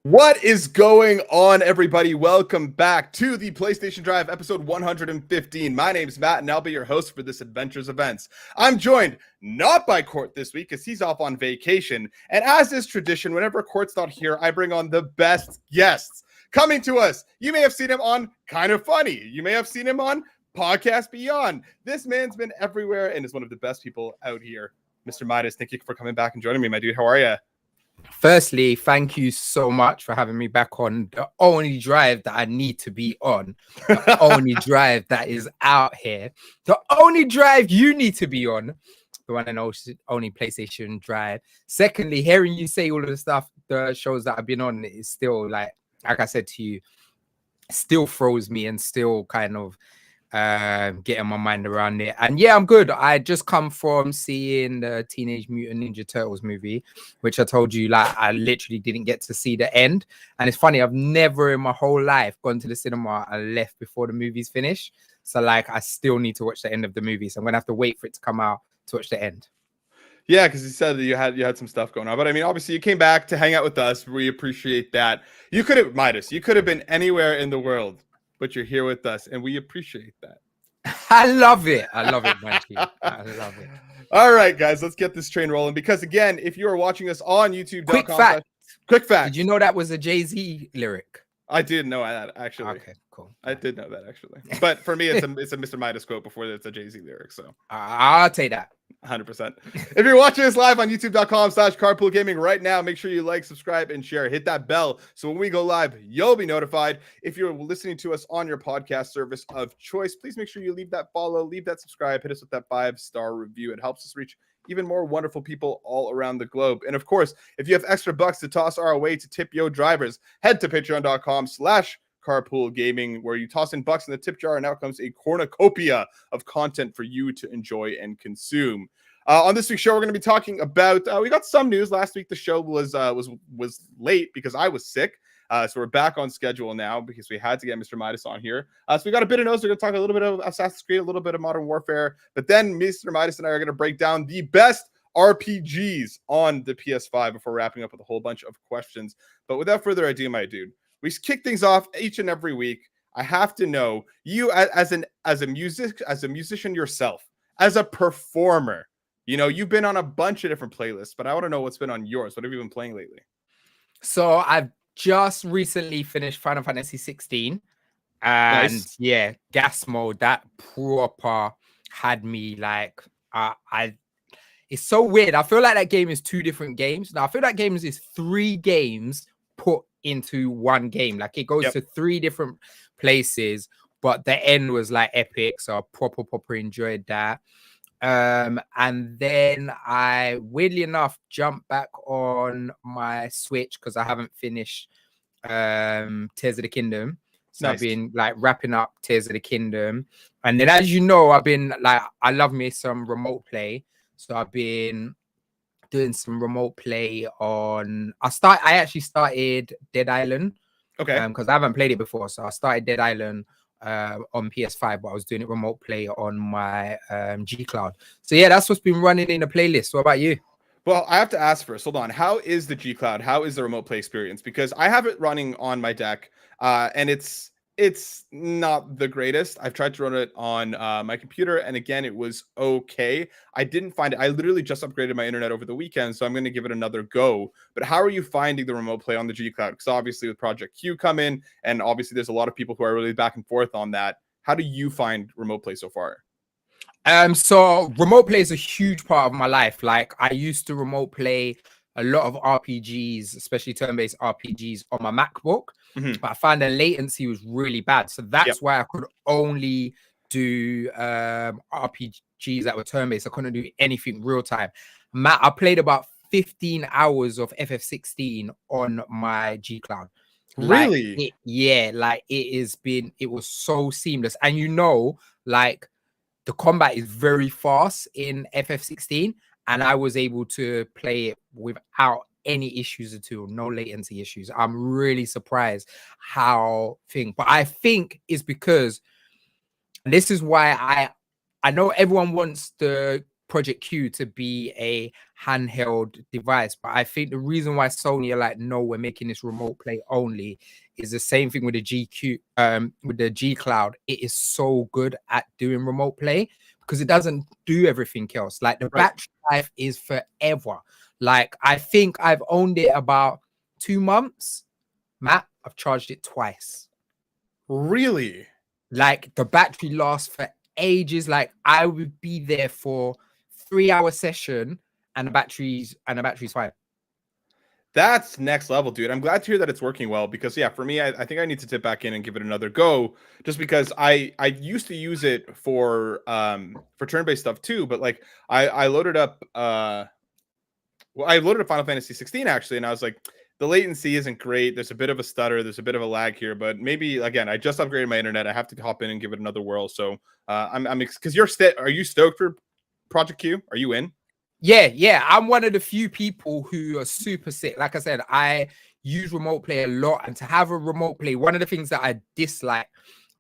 What is going on, everybody? Welcome back to the PlayStation Drive, episode 115. My name is Matt, and I'll be your host for this Adventures Events. I'm joined not by Court this week, because he's off on vacation. And as is tradition, whenever Court's not here, I bring on the best guests. Coming to us, you may have seen him on Kind of Funny. You may have seen him on Podcast Beyond. This man's been everywhere and is one of the best people out here. Mr. Midas, thank you for coming back and joining me, my dude. How are you? Firstly, thank you so much for having me back on the only drive that I need to be on, the only drive that is out here, the only drive you need to be on, the one and only PlayStation Drive. Secondly, hearing you say all of the stuff, the shows that I've been on, is still like I said to you, still throws me and still kind of getting my mind around it. And yeah, I'm good. I just come from seeing the Teenage Mutant Ninja Turtles movie, which I told you, like, I literally didn't get to see the end. And it's funny, I've never in my whole life gone to the cinema and left before the movie's finished. So like, I still need to watch the end of the movie, so I'm gonna have to wait for it to come out to watch the end. Yeah, because you said that you had some stuff going on, but I mean, obviously you came back to hang out with us. We appreciate that. You could have, Midas, you could have been anywhere in the world, but you're here with us, and we appreciate that. I love it. I love it, Mikey. I love it. All right, guys, let's get this train rolling. Because again, if you are watching us on YouTube.com, quick fact. Did you know that was a Jay-Z lyric? I did know that, actually. Okay, cool. I did know that, actually. But for me, it's a Mr. Midas quote before it's a Jay-Z lyric. So I'll take that. 100%. If you're watching us live on youtube.com/carpool gaming right now, make sure you like, subscribe, and share. Hit that bell so when we go live, you'll be notified. If you're listening to us on your podcast service of choice, please make sure you leave that follow, leave that subscribe, hit us with that 5-star review. It helps us reach even more wonderful people all around the globe. And of course, if you have extra bucks to toss our way to tip your drivers, head to patreon.com/Carpool Gaming, where you toss in bucks in the tip jar, and out comes a cornucopia of content for you to enjoy and consume. On this week's show, we're going to be talking about. We got some news last week. The show was late because I was sick. So we're back on schedule now because we had to get Mr. Midas on here. So we got a bit of news. We're going to talk a little bit of Assassin's Creed, a little bit of Modern Warfare, but then Mr. Midas and I are going to break down the best RPGs on the PS5 before wrapping up with a whole bunch of questions. But without further ado, my dude, we kick things off each and every week. I have to know, you as a musician yourself, as a performer, you know, you've been on a bunch of different playlists, but I want to know what's been on yours. What have you been playing lately? So I've just recently finished Final Fantasy 16, and nice. Yeah, gas mode, that proper had me like, it's so weird. I feel like that game is two different games. Now I feel that game is 3 games put into one game. Like it goes to 3 different places, but the end was like epic. So I proper enjoyed that. And then I weirdly enough jumped back on my Switch because I haven't finished Tears of the Kingdom. So nice. I've been like wrapping up Tears of the Kingdom. And then, as you know, I've been like, I love me some remote play. So I've been doing some remote play on. I actually started Dead Island. Okay. Because I haven't played it before. So I started Dead Island on PS5, but I was doing it remote play on my G Cloud. So yeah, that's what's been running in the playlist. What about you? Well, I have to ask first. Hold on. How is the G Cloud? How is the remote play experience? Because I have it running on my deck, and it's not the greatest. I've tried to run it on my computer, and again, it was okay. I didn't find it. I literally just upgraded my internet over the weekend, so I'm going to give it another go. But how are you finding the remote play on the G Cloud? Because obviously with Project Q come in, and obviously there's a lot of people who are really back and forth on that. How do you find remote play so far? So remote play is a huge part of my life. Like I used to remote play a lot of RPGs, especially turn-based RPGs on my MacBook, but I found the latency was really bad. So that's why I could only do RPGs that were turn-based. I couldn't do anything real time. Matt, I played about 15 hours of FF16 on my G Cloud. Really? Like it was so seamless. And you know, like the combat is very fast in FF16. And I was able to play it without any issues at all, no latency issues. I'm really surprised but I think it's because, and this is why I know everyone wants the Project Q to be a handheld device. But I think the reason why Sony are like, no, we're making this remote play only is the same thing with the with the G Cloud. It is so good at doing remote play because it doesn't do everything else. Like the battery life is forever. Like I think I've owned it about 2 months. Matt, I've charged it twice. Really? Like the battery lasts for ages. Like I would be there for 3-hour session and the battery's fine. That's next level, dude. I'm glad to hear that it's working well because yeah, for me, I think I need to tip back in and give it another go just because I used to use it for turn-based stuff too, but like I loaded up I loaded up Final Fantasy 16 actually, and I was like, the latency isn't great. There's a bit of a stutter. There's a bit of a lag here, but maybe again, I just upgraded my internet. I have to hop in and give it another whirl. So I'm because are you stoked for Project Q? Are you in? Yeah. I'm one of the few people who are super sick. Like I said, I use remote play a lot, and to have a remote play, one of the things that I dislike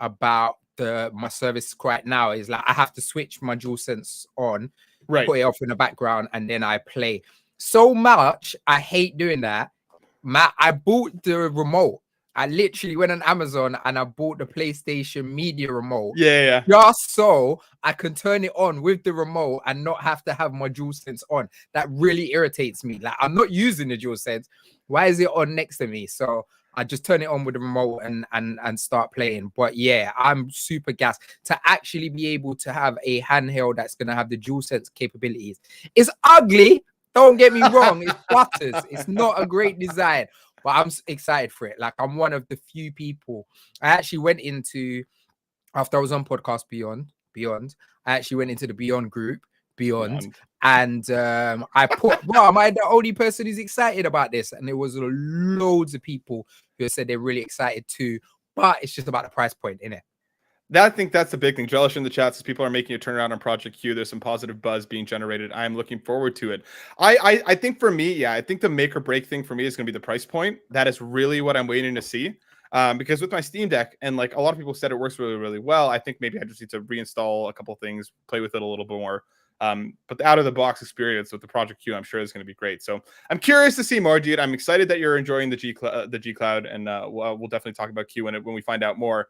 about my service right now is like I have to switch my DualSense on, put it off in the background, and then I play. So much I hate doing that. Matt, I bought the remote. I literally went on Amazon and I bought the PlayStation Media remote. Yeah. Just so I can turn it on with the remote and not have to have my DualSense on. That really irritates me. Like I'm not using the DualSense. Why is it on next to me? So I just turn it on with the remote and start playing. But yeah, I'm super gassed to actually be able to have a handheld that's gonna have the DualSense capabilities. It's ugly. Don't get me wrong, it's butters. It's not a great design, but I'm excited for it. Like I'm one of the few people. I actually went into, after I was on Podcast Beyond, I actually went into the Beyond group, Beyond. And I put, bro, am I the only person who's excited about this? And there was loads of people who said they're really excited too, but it's just about the price point, innit? I think that's the big thing. Drellesh in the chat says people are making a turnaround on Project Q. There's some positive buzz being generated. I am looking forward to it. I think for me, I think the make or break thing for me is going to be the price point. That is really what I'm waiting to see. Because with my Steam Deck, and like a lot of people said, it works really, really well. I think maybe I just need to reinstall a couple things, play with it a little bit more. But the out of the box experience with the Project Q, I'm sure is going to be great. So I'm curious to see more, dude. I'm excited that you're enjoying the G Cloud, and we'll definitely talk about Q when we find out more.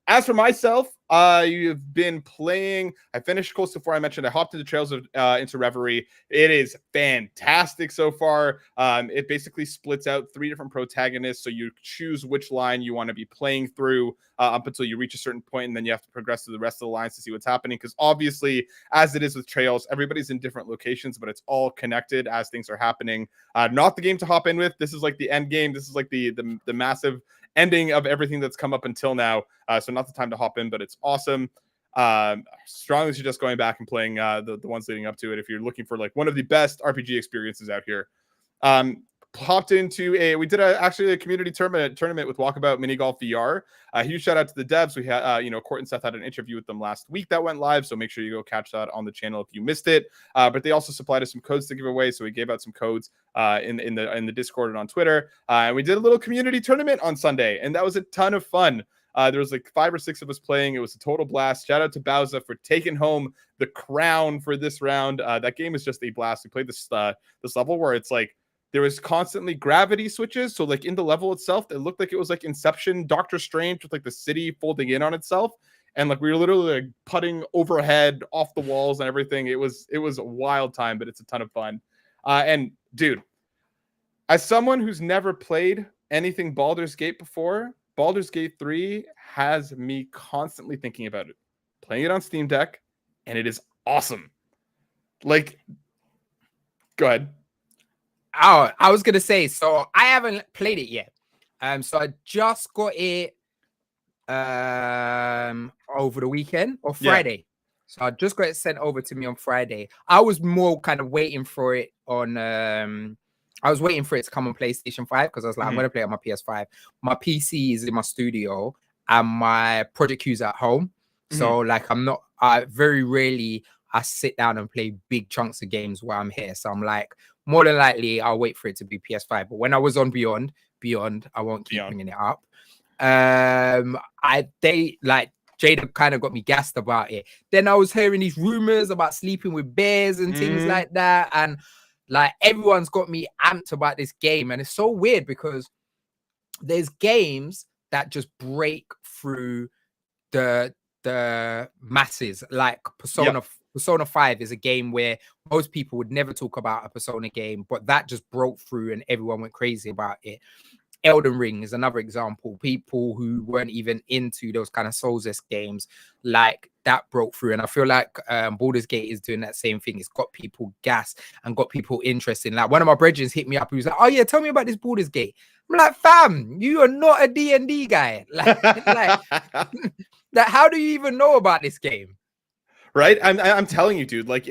As for myself, I've been playing. I finished Coast before I mentioned. I hopped into Trails of into Reverie. It is fantastic so far. It basically splits out 3 different protagonists, so you choose which line you want to be playing through up until you reach a certain point, and then you have to progress to the rest of the lines to see what's happening. Because obviously, as it is with Trails, everybody's in different locations, but it's all connected as things are happening. Not the game to hop in with. This is like the end game. This is like the massive ending of everything that's come up until now. So not the time to hop in, but it's awesome. Strongly suggest going back and playing the ones leading up to it if you're looking for like one of the best RPG experiences out here. Hopped into we did actually a community tournament with Walkabout Mini Golf VR. Huge shout out to the devs. We had Court and Seth had an interview with them last week that went live, so make sure you go catch that on the channel if you missed it. But they also supplied us some codes to give away, so we gave out some codes in the Discord and on Twitter. And we did a little community tournament on Sunday, and that was a ton of fun. There was like 5 or 6 of us playing. It was a total blast. Shout out to Bowsah for taking home the crown for this round. That game is just a blast. We played this level where it's like there was constantly gravity switches. So like in the level itself, it looked like it was like Inception, Doctor Strange with like the city folding in on itself. And like we were literally like putting overhead off the walls and everything. It was a wild time, but it's a ton of fun. And dude, as someone who's never played anything Baldur's Gate before, Baldur's Gate 3 has me constantly thinking about it. Playing it on Steam Deck, and it is awesome. Like, go ahead. Oh, I was gonna say, so I haven't played it yet. So I just got it over the weekend or Friday. Yeah. So I just got it sent over to me on Friday. I was more kind of waiting for it on I was waiting for it to come on PlayStation 5 because I was like, I'm gonna play it on my PS5. My PC is in my studio and my Project Q's at home. So like very rarely I sit down and play big chunks of games while I'm here. So I'm like, more than likely I'll wait for it to be PS5. But when I was on Beyond, I won't keep bringing it up. They like Jada kind of got me gassed about it. Then I was hearing these rumors about sleeping with bears and things like that. And like everyone's got me amped about this game. And it's so weird because there's games that just break through the masses. Like Persona 5 is a game where most people would never talk about a Persona game, but that just broke through and everyone went crazy about it. Elden Ring is another example. People who weren't even into those kind of Souls-esque games, like that broke through. And I feel like Baldur's Gate is doing that same thing. It's got people gassed and got people interested. Like one of my brethren hit me up. He was like, oh yeah, tell me about this Baldur's Gate. I'm like, fam, you are not a D&D guy. Like how do you even know about this game? Right? I'm telling you, dude, like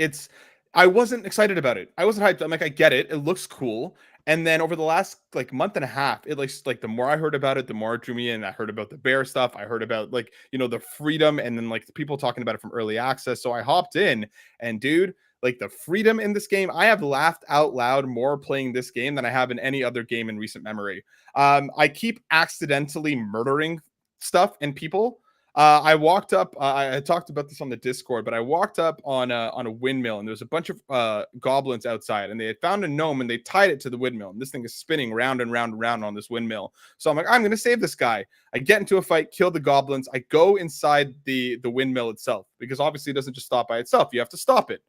I wasn't excited about it. I wasn't hyped. I'm like, I get it. It looks cool. And then over the last like month and a half, it like the more I heard about it, the more it drew me in. I heard about the bear stuff. I heard about like, you know, the freedom and then like the people talking about it from early access. So I hopped in and dude, like the freedom in this game, I have laughed out loud more playing this game than I have in any other game in recent memory. I keep accidentally murdering stuff and people. I walked up. I talked about this on the Discord, but I walked up on a windmill, and there was a bunch of goblins outside, and they had found a gnome, and they tied it to the windmill, and this thing is spinning round and round and round on this windmill. So I'm like, I'm gonna save this guy. I get into a fight, kill the goblins. I go inside the windmill itself because obviously it doesn't just stop by itself. You have to stop it.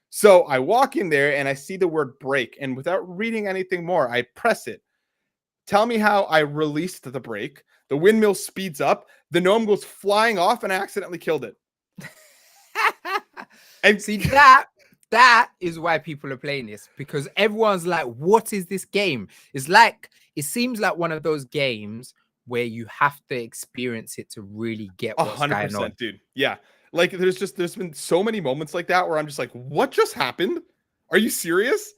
So I walk in there, and I see the word break, and without reading anything more, I press it. Tell me how I released the brake. The windmill speeds up. The gnome goes flying off, and I accidentally killed it. And see that is why people are playing this, because everyone's like, "What is this game?" It's like it seems like one of those games where you have to experience it to really get what's 100%, going on, dude. Yeah, like there's been so many moments like that where I'm just like, "What just happened? Are you serious?"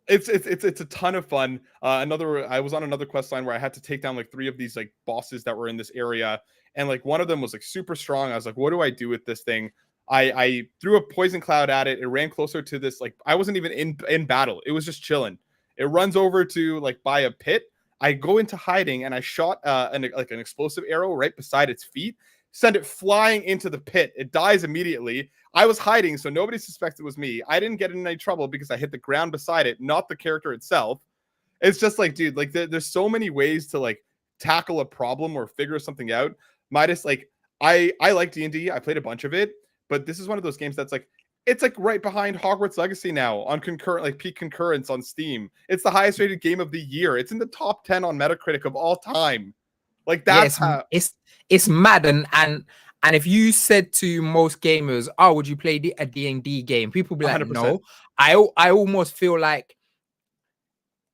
It's a ton of fun. I was on another quest line where I had to take down like 3 of these like bosses that were in this area, and like one of them was like super strong. I was like, what do I do with this thing? I threw a poison cloud at it. It ran closer to this, like I wasn't even in battle. It was just chilling. It runs over to like by a pit. I go into hiding and I shot an explosive arrow right beside its feet, send it flying into the pit. It dies immediately. I was hiding, so nobody suspected it was me. I didn't get in any trouble because I hit the ground beside it, not the character itself. It's just like, dude, like there's so many ways to like tackle a problem or figure something out. Midas, like I like D&D. I played a bunch of it, but this is one of those games that's like, it's like right behind Hogwarts Legacy now on concurrent, like peak concurrence on Steam. It's the highest rated game of the year. It's in the top 10 on Metacritic of all time. Like that's it's mad. And if you said to most gamers, "Oh, would you play a D&D game?" People be like, 100%. No. I almost feel like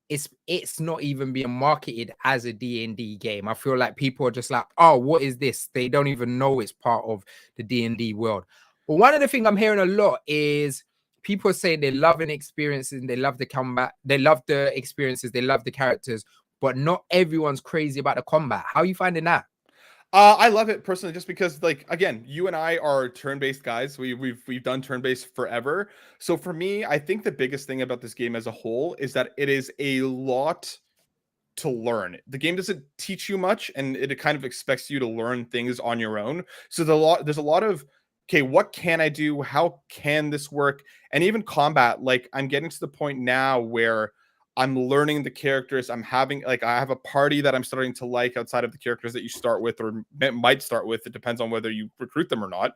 it's not even being marketed as a D&D game. I feel like people are just like, "Oh, what is this?" They don't even know it's part of the D&D world. But one of the things I'm hearing a lot is people saying they love an experience and they love the combat, they love the experiences, they love the characters, but not everyone's crazy about the combat. How are you finding that? I love it personally, just because, like, again, you and I are turn-based guys. We've done turn-based forever. So for me, I think the biggest thing about this game as a whole is that it is a lot to learn. The game doesn't teach you much, and it kind of expects you to learn things on your own. So there's a lot of, okay, what can I do? How can this work? And even combat, like I'm getting to the point now where I'm learning the characters. I have a party that I'm starting to like outside of the characters that you start with or might start with. It depends on whether you recruit them or not.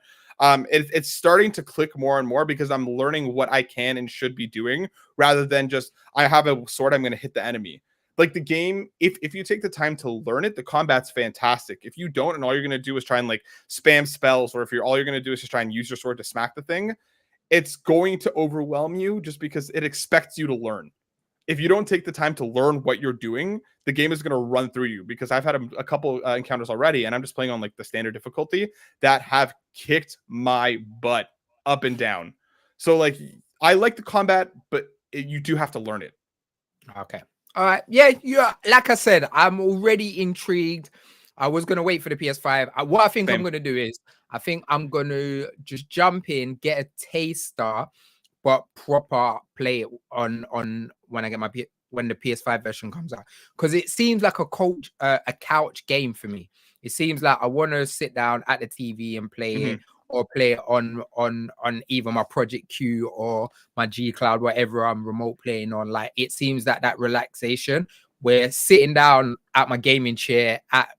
It's starting to click more and more because I'm learning what I can and should be doing rather than just, I have a sword, I'm going to hit the enemy. Like the game, if you take the time to learn it, the combat's fantastic. If you don't, and all you're going to do is try and like spam spells, or if all you're going to do is just try and use your sword to smack the thing, it's going to overwhelm you just because it expects you to learn. If you don't take the time to learn what you're doing, the game is going to run through you, because I've had a couple encounters already, and I'm just playing on like the standard difficulty, that have kicked my butt up and down. So like, I like the combat, but you do have to learn it. Okay. All right. Yeah. Like I said, I'm already intrigued. I was going to wait for the PS5. What I think I'm going to do is, I think I'm going to just jump in, get a taster, but proper play it on when I get when the PS5 version comes out, because it seems like a couch game for me. It seems like I want to sit down at the TV and play Mm-hmm. it, or play it on either my Project Q or my G Cloud, whatever I'm remote playing on. Like, it seems that relaxation where sitting down at my gaming chair at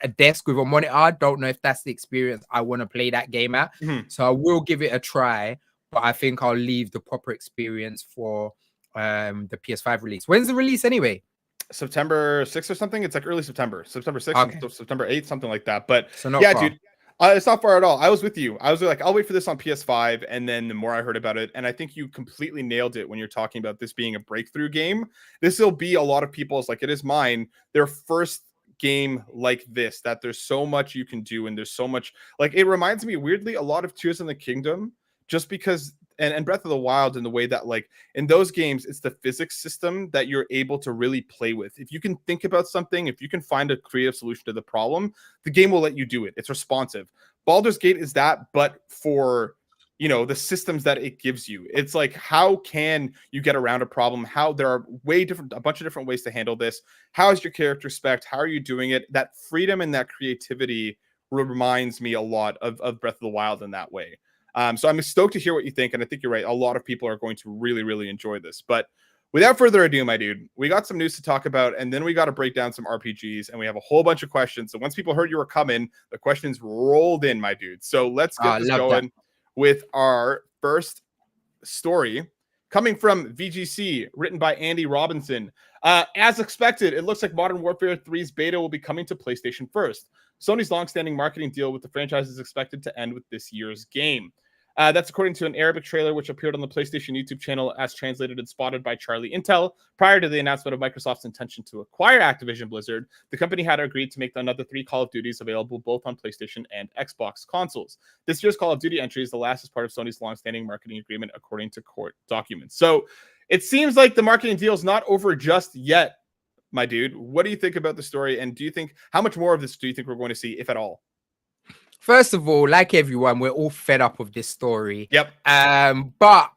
a desk with a monitor, I don't know if that's the experience I want to play that game at. Mm-hmm. So I will give it a try, but I think I'll leave the proper experience for the PS5 release. When's the release anyway? September 6th or something. It's like early September, September 6th, Okay. September 8th, something like that. But So not yeah, far. dude, it's not far at all. I was with you. I was like, I'll wait for this on PS5. And then the more I heard about it, and I think you completely nailed it when you're talking about this being a breakthrough game. This will be a lot of people's, like it is mine, their first game like this, that there's so much you can do. And there's so much, like, it reminds me weirdly a lot of Tears in the Kingdom, just because and Breath of the Wild, in the way that, like, in those games, it's the physics system that you're able to really play with. If you can think about something, if you can find a creative solution to the problem, the game will let you do it. It's responsive. Baldur's Gate is that, but for, you know, the systems that it gives you. It's like, how can you get around a problem? How there are a bunch of different ways to handle this. How is your character spec? How are you doing it? That freedom and that creativity reminds me a lot of Breath of the Wild in that way. So I'm stoked to hear what you think, and I think you're right. A lot of people are going to really, really enjoy this. But without further ado, my dude, we got some news to talk about, and then we got to break down some RPGs, and we have a whole bunch of questions. So once people heard you were coming, the questions rolled in, my dude. So let's get this going with our first story, coming from VGC, written by Andy Robinson. As expected, it looks like Modern Warfare 3's beta will be coming to PlayStation first. Sony's long-standing marketing deal with the franchise is expected to end with this year's game. That's according to an Arabic trailer which appeared on the PlayStation YouTube channel as translated and spotted by Charlie Intel. Prior to the announcement of Microsoft's intention to acquire Activision Blizzard, the company had agreed to make another 3 Call of Duties available both on PlayStation and Xbox consoles. This year's Call of Duty entry is the last as part of Sony's long-standing marketing agreement, according to court documents. So it seems like the marketing deal is not over just yet, my dude. What do you think about the story? And do you think, how much more of this do you think we're going to see, if at all? First of all, like everyone, we're all fed up with this story. Yep. But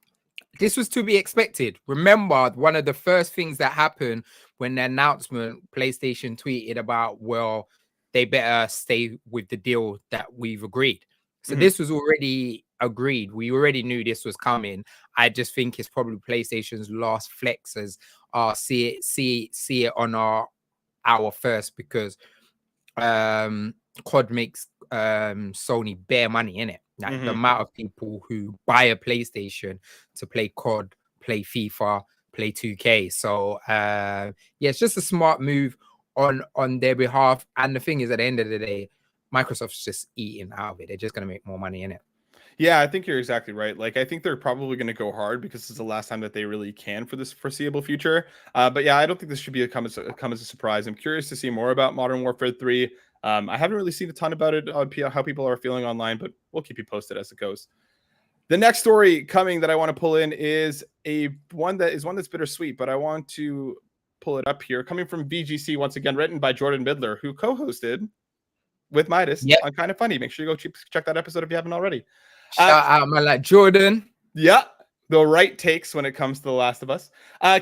this was to be expected. Remember, one of the first things that happened when the announcement, PlayStation tweeted about, well, they better stay with the deal that we've agreed. So this was already agreed. We already knew this was coming. I just think it's probably PlayStation's last flex as see it on our first, because COD makes Sony bare money in it. Like the amount of people who buy a PlayStation to play COD, play FIFA, play 2K. So yeah, it's just a smart move on their behalf. And the thing is, at the end of the day, Microsoft's just eating out of it. They're just going to make more money in it. Yeah, I think you're exactly right. Like, I think they're probably going to go hard because it's the last time that they really can for this foreseeable future. But yeah, I don't think this should be come as a surprise. I'm curious to see more about Modern Warfare 3. I haven't really seen a ton about it on how people are feeling online, but we'll keep you posted as it goes. The next story coming that I want to pull in is one that's bittersweet, but I want to pull it up here. Coming from VGC, once again, written by Jordan Midler, who co-hosted with Midas on Kind of Funny. Make sure you go check that episode if you haven't already. Shout out, my like Jordan. Yeah, the right takes when it comes to The Last of Us.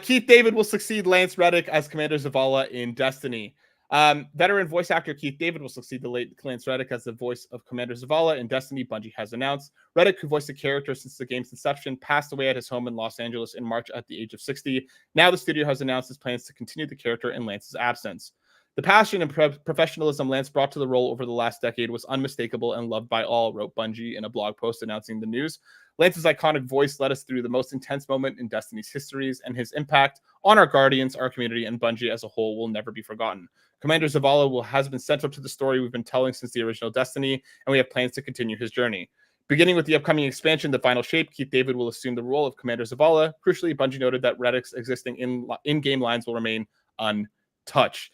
Keith David will succeed Lance Reddick as Commander Zavala in Destiny. Veteran voice actor Keith David will succeed the late Lance Reddick as the voice of Commander Zavala in Destiny, Bungie has announced. Reddick, who voiced the character since the game's inception, passed away at his home in Los Angeles in March at the age of 60. Now the studio has announced its plans to continue the character in Lance's absence. The passion and professionalism Lance brought to the role over the last decade was unmistakable and loved by all, wrote Bungie in a blog post announcing the news. Lance's iconic voice led us through the most intense moment in Destiny's histories, and his impact on our Guardians, our community, and Bungie as a whole will never be forgotten. Commander Zavala has been central to the story we've been telling since the original Destiny, and we have plans to continue his journey. Beginning with the upcoming expansion, The Final Shape, Keith David will assume the role of Commander Zavala. Crucially, Bungie noted that Reddick's existing in-game lines will remain untouched.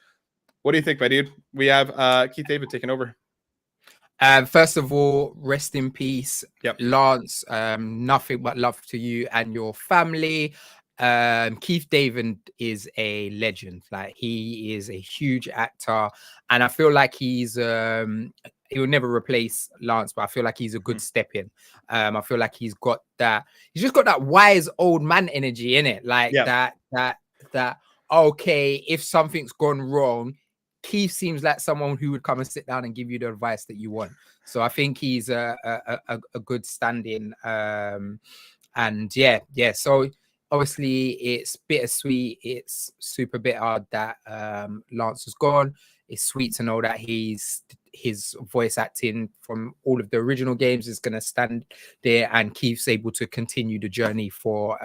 What do you think, my dude? We have Keith David taking over. First of all, rest in peace, Lance. Nothing but love to you and your family. Keith David is a legend. Like, he is a huge actor, and I feel like he will never replace Lance, but I feel like he's a good step in. I feel like he's just got that wise old man energy in it. Like that okay, if something's gone wrong, Keith seems like someone who would come and sit down and give you the advice that you want. So I think he's a good stand-in. And yeah. So obviously it's bittersweet. It's super bitter that Lance was gone. It's sweet to know that his voice acting from all of the original games is going to stand there, and Keith's able to continue the journey for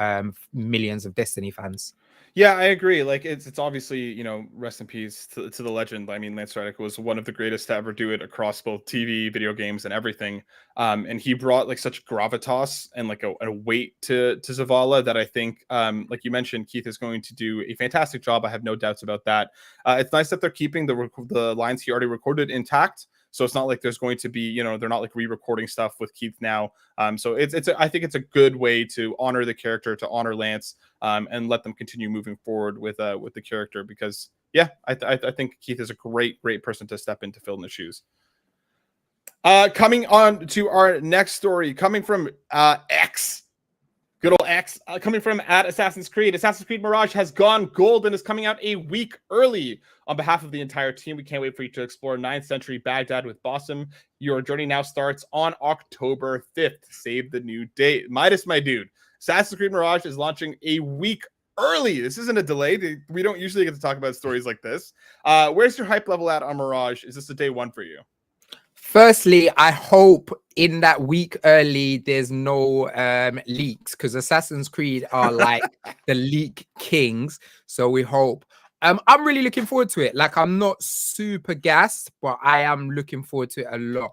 millions of Destiny fans. Yeah, I agree. Like it's obviously, you know, rest in peace to the legend. I mean, Lance Reddick was one of the greatest to ever do it across both TV, video games, and everything. And he brought like such gravitas and like a weight to Zavala that I think, like you mentioned, Keith is going to do a fantastic job. I have no doubts about that. It's nice that they're keeping the lines he already recorded intact. So it's not like there's going to be, you know, they're not like re-recording stuff with Keith now. So I think it's a good way to honor the character, to honor Lance, and let them continue moving forward with the character, because yeah, I think Keith is a great person to step in to fill in the shoes. Coming on to our next story, coming from X. Good old X, coming from at Assassin's Creed. Assassin's Creed Mirage has gone gold and is coming out a week early. On behalf of the entire team, we can't wait for you to explore 9th century Baghdad with Bowsah. Your journey now starts on October 5th. Save the new date. Midas, my dude. Assassin's Creed Mirage is launching a week early. This isn't a delay. We don't usually get to talk about stories like this. Where's your hype level at on Mirage? Is this a day one for you? Firstly, I hope in that week early there's no leaks, because Assassin's Creed are like the leak kings. So we hope. I'm really looking forward to it. Like, I'm not super gassed, but I am looking forward to it a lot.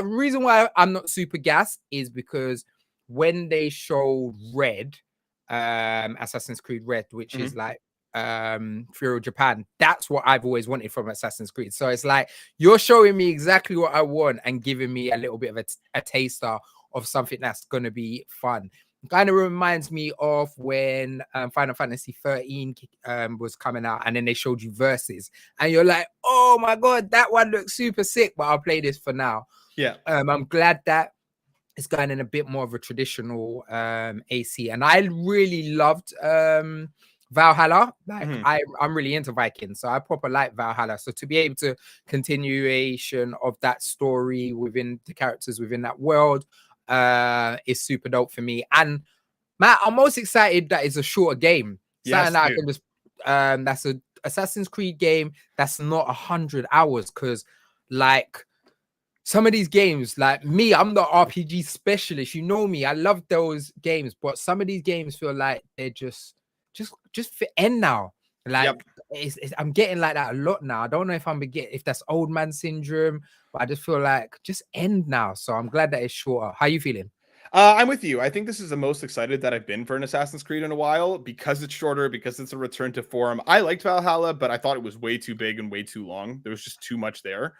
Reason why I'm not super gassed is because when they showed Red, Assassin's Creed Red, which is like Fear of Japan, that's what I've always wanted from Assassin's Creed. So it's like you're showing me exactly what I want and giving me a little bit of a taster of something that's going to be fun. Kind of reminds me of when Final Fantasy 13 was coming out, and then they showed you Versus, and you're like, oh my god, that one looks super sick, but I'll play this for now. Yeah. I'm glad that it's going in a bit more of a traditional AC, and I really loved Valhalla. Like, I'm really into Vikings, so I proper like Valhalla. So to be able to continuation of that story within the characters within that world is super dope for me. And Matt, I'm most excited that it's a shorter game. Yes, I can just that's a Assassin's Creed game that's not 100 hours, because like some of these games, like me, I'm the RPG specialist. You know me, I love those games, but some of these games feel like they're just for end now. Like I'm getting like that a lot now. I don't know if that's old man syndrome, but I just feel like just end now. So I'm glad that it's shorter. How are you feeling? I'm with you. I think this is the most excited that I've been for an Assassin's Creed in a while, because it's shorter, because it's a return to form. I liked Valhalla, but I thought it was way too big and way too long. There was just too much there.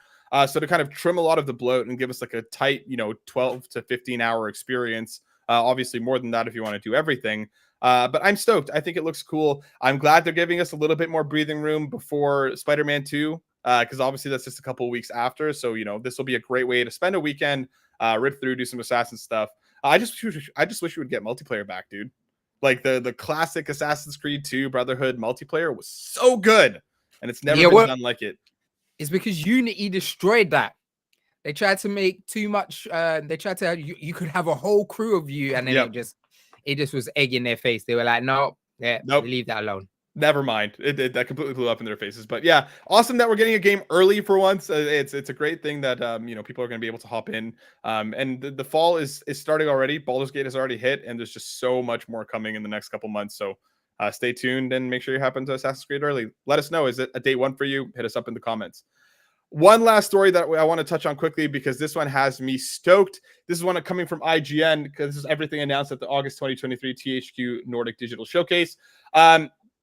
So to kind of trim a lot of the bloat and give us like a tight, 12 to 15 hour experience, obviously more than that if you want to do everything. But I'm stoked. I think it looks cool. I'm glad they're giving us a little bit more breathing room before Spider-Man 2, because obviously that's just a couple of weeks after. So, this will be a great way to spend a weekend, rip through, do some Assassin stuff. I just wish we would get multiplayer back, dude. Like the classic Assassin's Creed 2 Brotherhood multiplayer was so good, and it's never been done like it. It's because Unity destroyed that. They tried to make too much. They tried to you could have a whole crew of you, and then it just was egg in their face. They were like, nope, leave that alone. Never mind. That completely blew up in their faces. But yeah, awesome that we're getting a game early for once. It's a great thing that people are going to be able to hop in. And the fall is starting already. Baldur's Gate has already hit, and there's just so much more coming in the next couple months. So stay tuned and make sure you happen to Assassin's Creed early. Let us know. Is it a day one for you? Hit us up in the comments. One last story that I want to touch on quickly, because this one has me stoked. This is one coming from IGN, because this is everything announced at the August 2023 THQ Nordic Digital Showcase.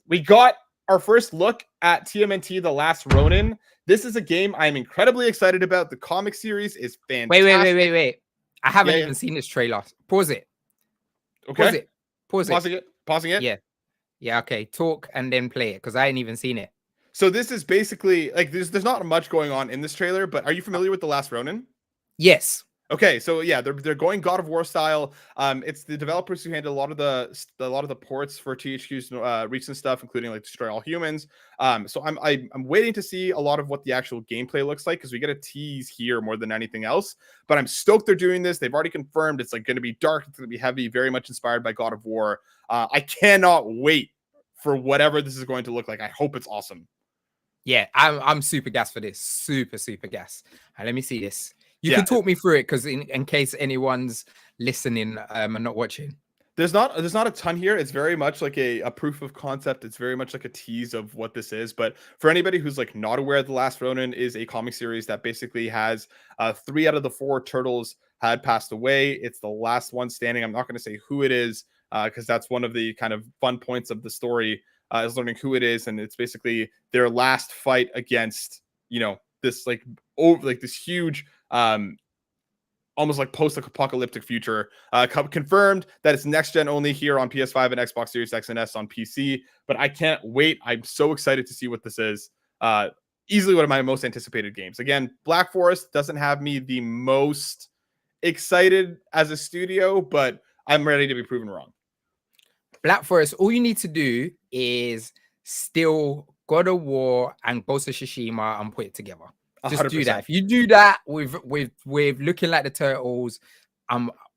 We got our first look at TMNT The Last Ronin. This is a game I'm incredibly excited about. The comic series is fantastic. Wait. I haven't even seen this trailer. Pause it. Okay. Pause it. Pausing it? Yeah, okay. Talk and then play it, because I ain't even seen it. So this is basically like there's not much going on in this trailer, but are you familiar with The Last Ronin? Yes. Okay, so yeah, they're going God of War style. It's the developers who handle a lot of the ports for THQ's recent stuff, including like Destroy All Humans. So I'm waiting to see a lot of what the actual gameplay looks like, because we get a tease here more than anything else. But I'm stoked they're doing this. They've already confirmed it's like going to be dark, it's going to be heavy, very much inspired by God of War. I cannot wait for whatever this is going to look like. I hope it's awesome. Yeah, I'm super gas for this. Super gas. Let me see this. You Yeah. can talk me through it, because in case anyone's listening and not watching. There's not a ton here. It's very much like a proof of concept. It's very much like a tease of what this is. But for anybody who's like not aware, The Last Ronin is a comic series that basically has 3 out of the 4 turtles had passed away. It's the last one standing. I'm not going to say who it is, because that's one of the kind of fun points of the story, is learning who it is. And it's basically their last fight against, this like this huge almost like post-apocalyptic future. Confirmed that it's next gen only here on PS5 and Xbox Series X and S on PC. But I can't wait. I'm so excited to see what this is. Easily one of my most anticipated games. Again, Black Forest doesn't have me the most excited as a studio, but I'm ready to be proven wrong. Black Forest, all you need to do is steal God of War and Ghost of Tsushima and put it together. Just 100%. do that. If you do that with looking like the turtles,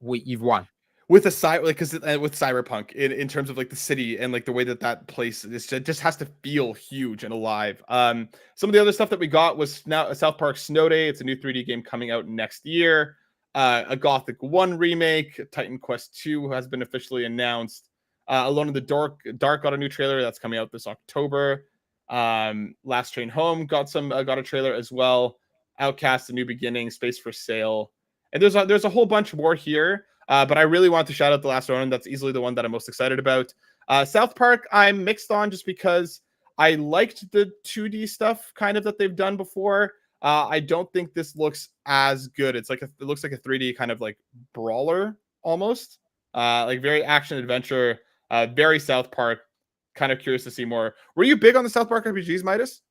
you've won. With a side, like, because with Cyberpunk, in terms of like the city and like the way that place is, just has to feel huge and alive. Some of the other stuff that we got was now South Park Snow Day. It's a new 3D game coming out next year. A Gothic 1 remake. Titan Quest 2 has been officially announced. Alone in the Dark got a new trailer that's coming out this October. Last Train Home got a trailer as well. Outcast: A New Beginning, Space for Sale, and there's a whole bunch more here. But I really want to shout out The Last Ronin. That's easily the one that I'm most excited about. South Park, I'm mixed on, just because I liked the 2D stuff kind of that they've done before. I don't think this looks as good. It looks like a 3D kind of like brawler almost, like very action adventure, very South Park. Kind of curious to see more. Were you big on the South Park RPGs, Midas?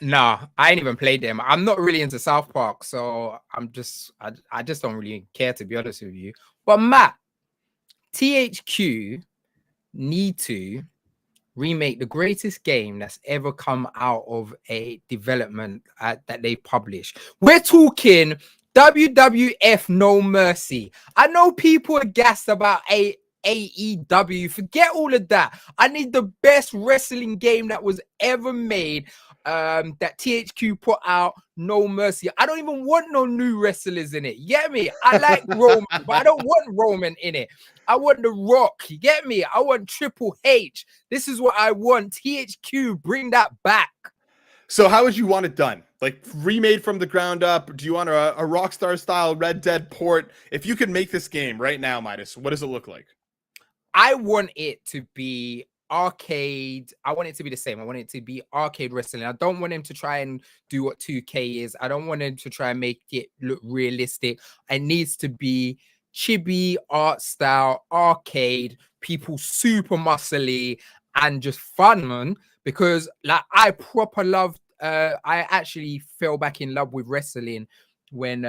No, I ain't even played them. I'm not really into South Park, so I just don't really care, to be honest with you. But Matt, THQ need to remake the greatest game that's ever come out of a development that they publish. We're talking WWF No Mercy. I know people are gassed about AEW. Forget all of that. I need the best wrestling game that was ever made, that THQ put out. No Mercy. I don't even want no new wrestlers in it. You get me? I like Roman, but I don't want Roman in it. I want The Rock. You get me? I want Triple H. This is what I want. THQ, bring that back. So how would you want it done? Like remade from the ground up? Do you want a Rockstar style Red Dead port? If you could make this game right now, Midas, what does it look like? I want it to be arcade. I want it to be the same. I want it to be arcade wrestling. I don't want him to try and do what 2K is. I don't want him to try and make it look realistic. It needs to be chibi art style, arcade, people super muscly and just fun, man. Because like I proper loved, I actually fell back in love with wrestling when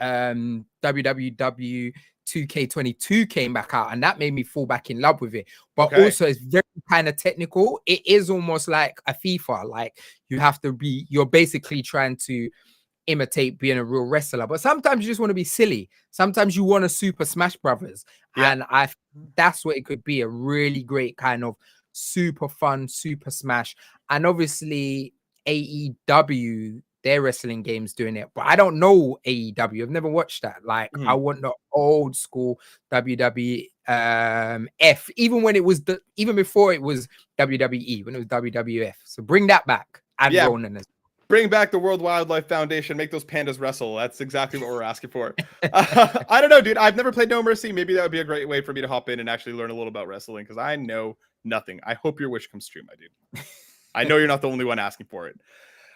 WWW 2K22 came back out, and that made me fall back in love with it. But also it's very kind of technical. It is almost like a FIFA. Like you're basically trying to imitate being a real wrestler, but sometimes you just want to be silly. Sometimes you want to Super Smash Brothers, and that's what it could be. A really great kind of super fun Super Smash. And obviously AEW, their wrestling games doing it, but I don't know AEW. I've never watched that. Like I want the old school WWE even when it was even before it was WWE, when it was WWF. So bring that back. And Ronin as well. Bring back the World Wildlife Foundation. Make those pandas wrestle. That's exactly what we're asking for. I don't know, dude. I've never played No Mercy. Maybe that would be a great way for me to hop in and actually learn a little about wrestling, because I know nothing. I hope your wish comes true, my dude. I know you're not the only one asking for it.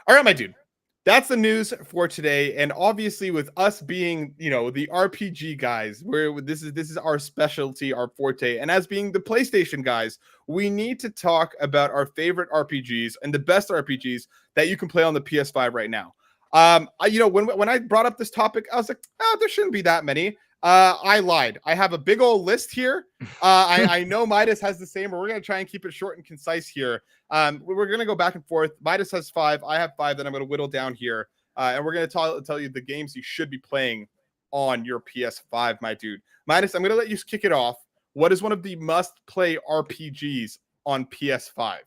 All right, my dude. That's the news for today. And obviously with us being, the RPG guys, this is our specialty, our forte. And as being the PlayStation guys, we need to talk about our favorite RPGs and the best RPGs that you can play on the PS5 right now. You know, when I brought up this topic, I was like, oh, there shouldn't be that many. I lied. I have a big old list here. I know Midas has the same, but we're gonna try and keep it short and concise here. We're gonna go back and forth. Midas has 5, I have 5, then I'm gonna whittle down here, and we're gonna tell you the games you should be playing on your PS5, my dude. Midas, I'm gonna let you kick it off. What is one of the must-play RPGs on PS5?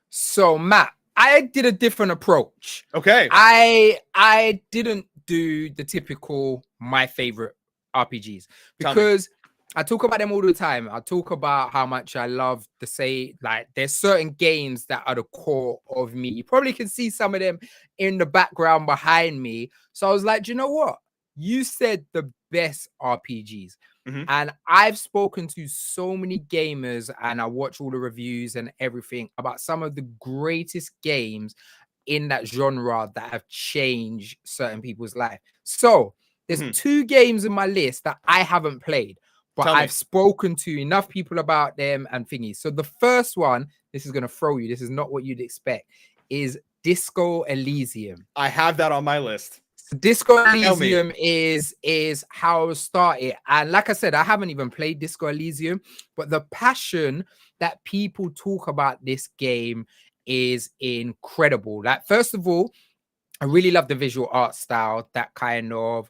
So, Matt, I did a different approach. Okay. I didn't do the typical my favorite RPGs because I talk about them all the time. I talk about how much I love like there's certain games that are the core of me. You probably can see some of them in the background behind me. So I was like, you know what? You said the best RPGs. And I've spoken to so many gamers and I watch all the reviews and everything about some of the greatest games in that genre that have changed certain people's life. So there's 2 games in my list that I haven't played, but I've spoken to enough people about them and thingies. So the first one, this is going to throw you. This is not what you'd expect, is Disco Elysium. I have that on my list. Disco Elysium is how it started. And like I said, I haven't even played Disco Elysium, but the passion that people talk about this game is incredible. Like, first of all, I really love the visual art style, that kind of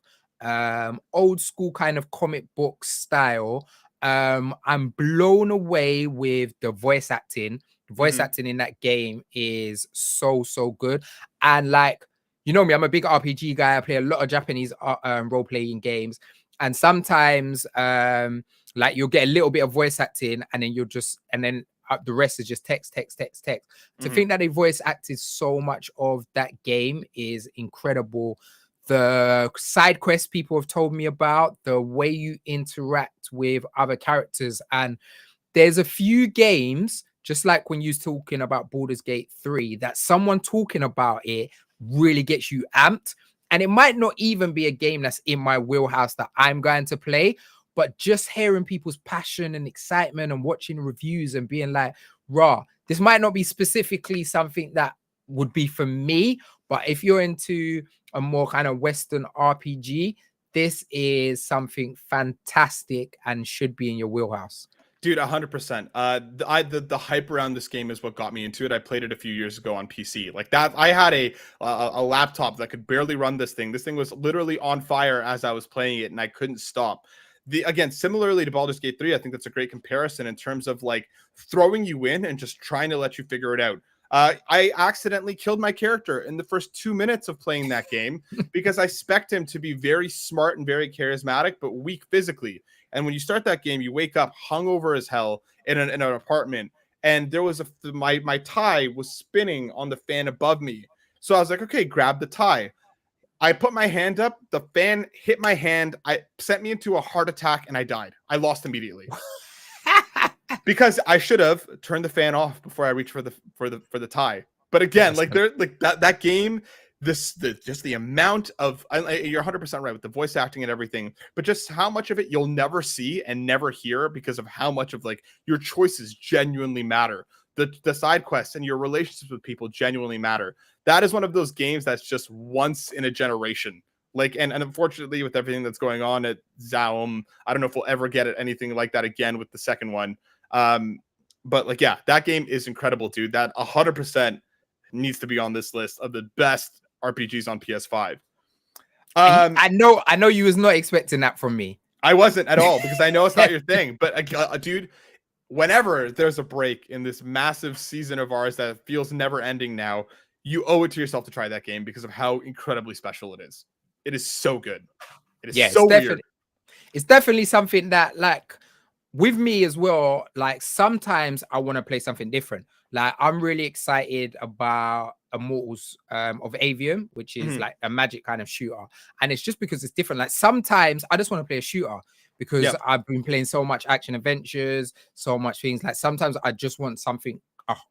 old school kind of comic book style. I'm blown away with the voice acting. The voice acting in that game is so good. And like, you know me, I'm a big RPG guy. I play a lot of Japanese role-playing games. And sometimes like you'll get a little bit of voice acting and then the rest is just text. To think that they voice acted so much of that game is incredible. The side quests people have told me about, the way you interact with other characters. And there's a few games, just like when you're talking about Baldur's Gate 3, that someone talking about it really gets you amped. And it might not even be a game that's in my wheelhouse that I'm going to play, but just hearing people's passion and excitement and watching reviews and being like, raw, this might not be specifically something that would be for me, but if you're into a more kind of Western RPG, this is something fantastic and should be in your wheelhouse. Dude, 100%. The hype around this game is what got me into it. I played it a few years ago on PC. Like that, I had a laptop that could barely run this thing. This thing was literally on fire as I was playing it, and I couldn't stop. Again, similarly to Baldur's Gate 3, I think that's a great comparison in terms of like throwing you in and just trying to let you figure it out. I accidentally killed my character in the first 2 minutes of playing that game because I spec'd him to be very smart and very charismatic, but weak physically. And when you start that game, you wake up hungover as hell in an apartment, and there was my tie was spinning on the fan above me. So I was like, okay, grab the tie. I put my hand up, the fan hit my hand, I sent me into a heart attack, and I died. I lost immediately. Because I should have turned the fan off before I reached for the tie. But again, like that game, just the amount of, you're 100% right with the voice acting and everything, but just how much of it you'll never see and never hear because of how much of like your choices genuinely matter. The side quests and your relationships with people genuinely matter. That is one of those games that's just once in a generation. Like, and unfortunately with everything that's going on at Zaum, I don't know if we'll ever get anything like that again with the second one. But like, yeah, that game is incredible, dude. That 100% needs to be on this list of the best RPGs on PS5. I know you was not expecting that from me. I wasn't at all, because I know it's not your thing. But dude, whenever there's a break in this massive season of ours that feels never ending now, you owe it to yourself to try that game because of how incredibly special it is. It is so good. It is so weird. It's definitely something that, like, with me as well, like sometimes I want to play something different. Like, I'm really excited about Immortals of Avium, which is like a magic kind of shooter. And it's just because it's different. Like, sometimes I just want to play a shooter because I've been playing so much action adventures, so much things. Like, sometimes I just want something,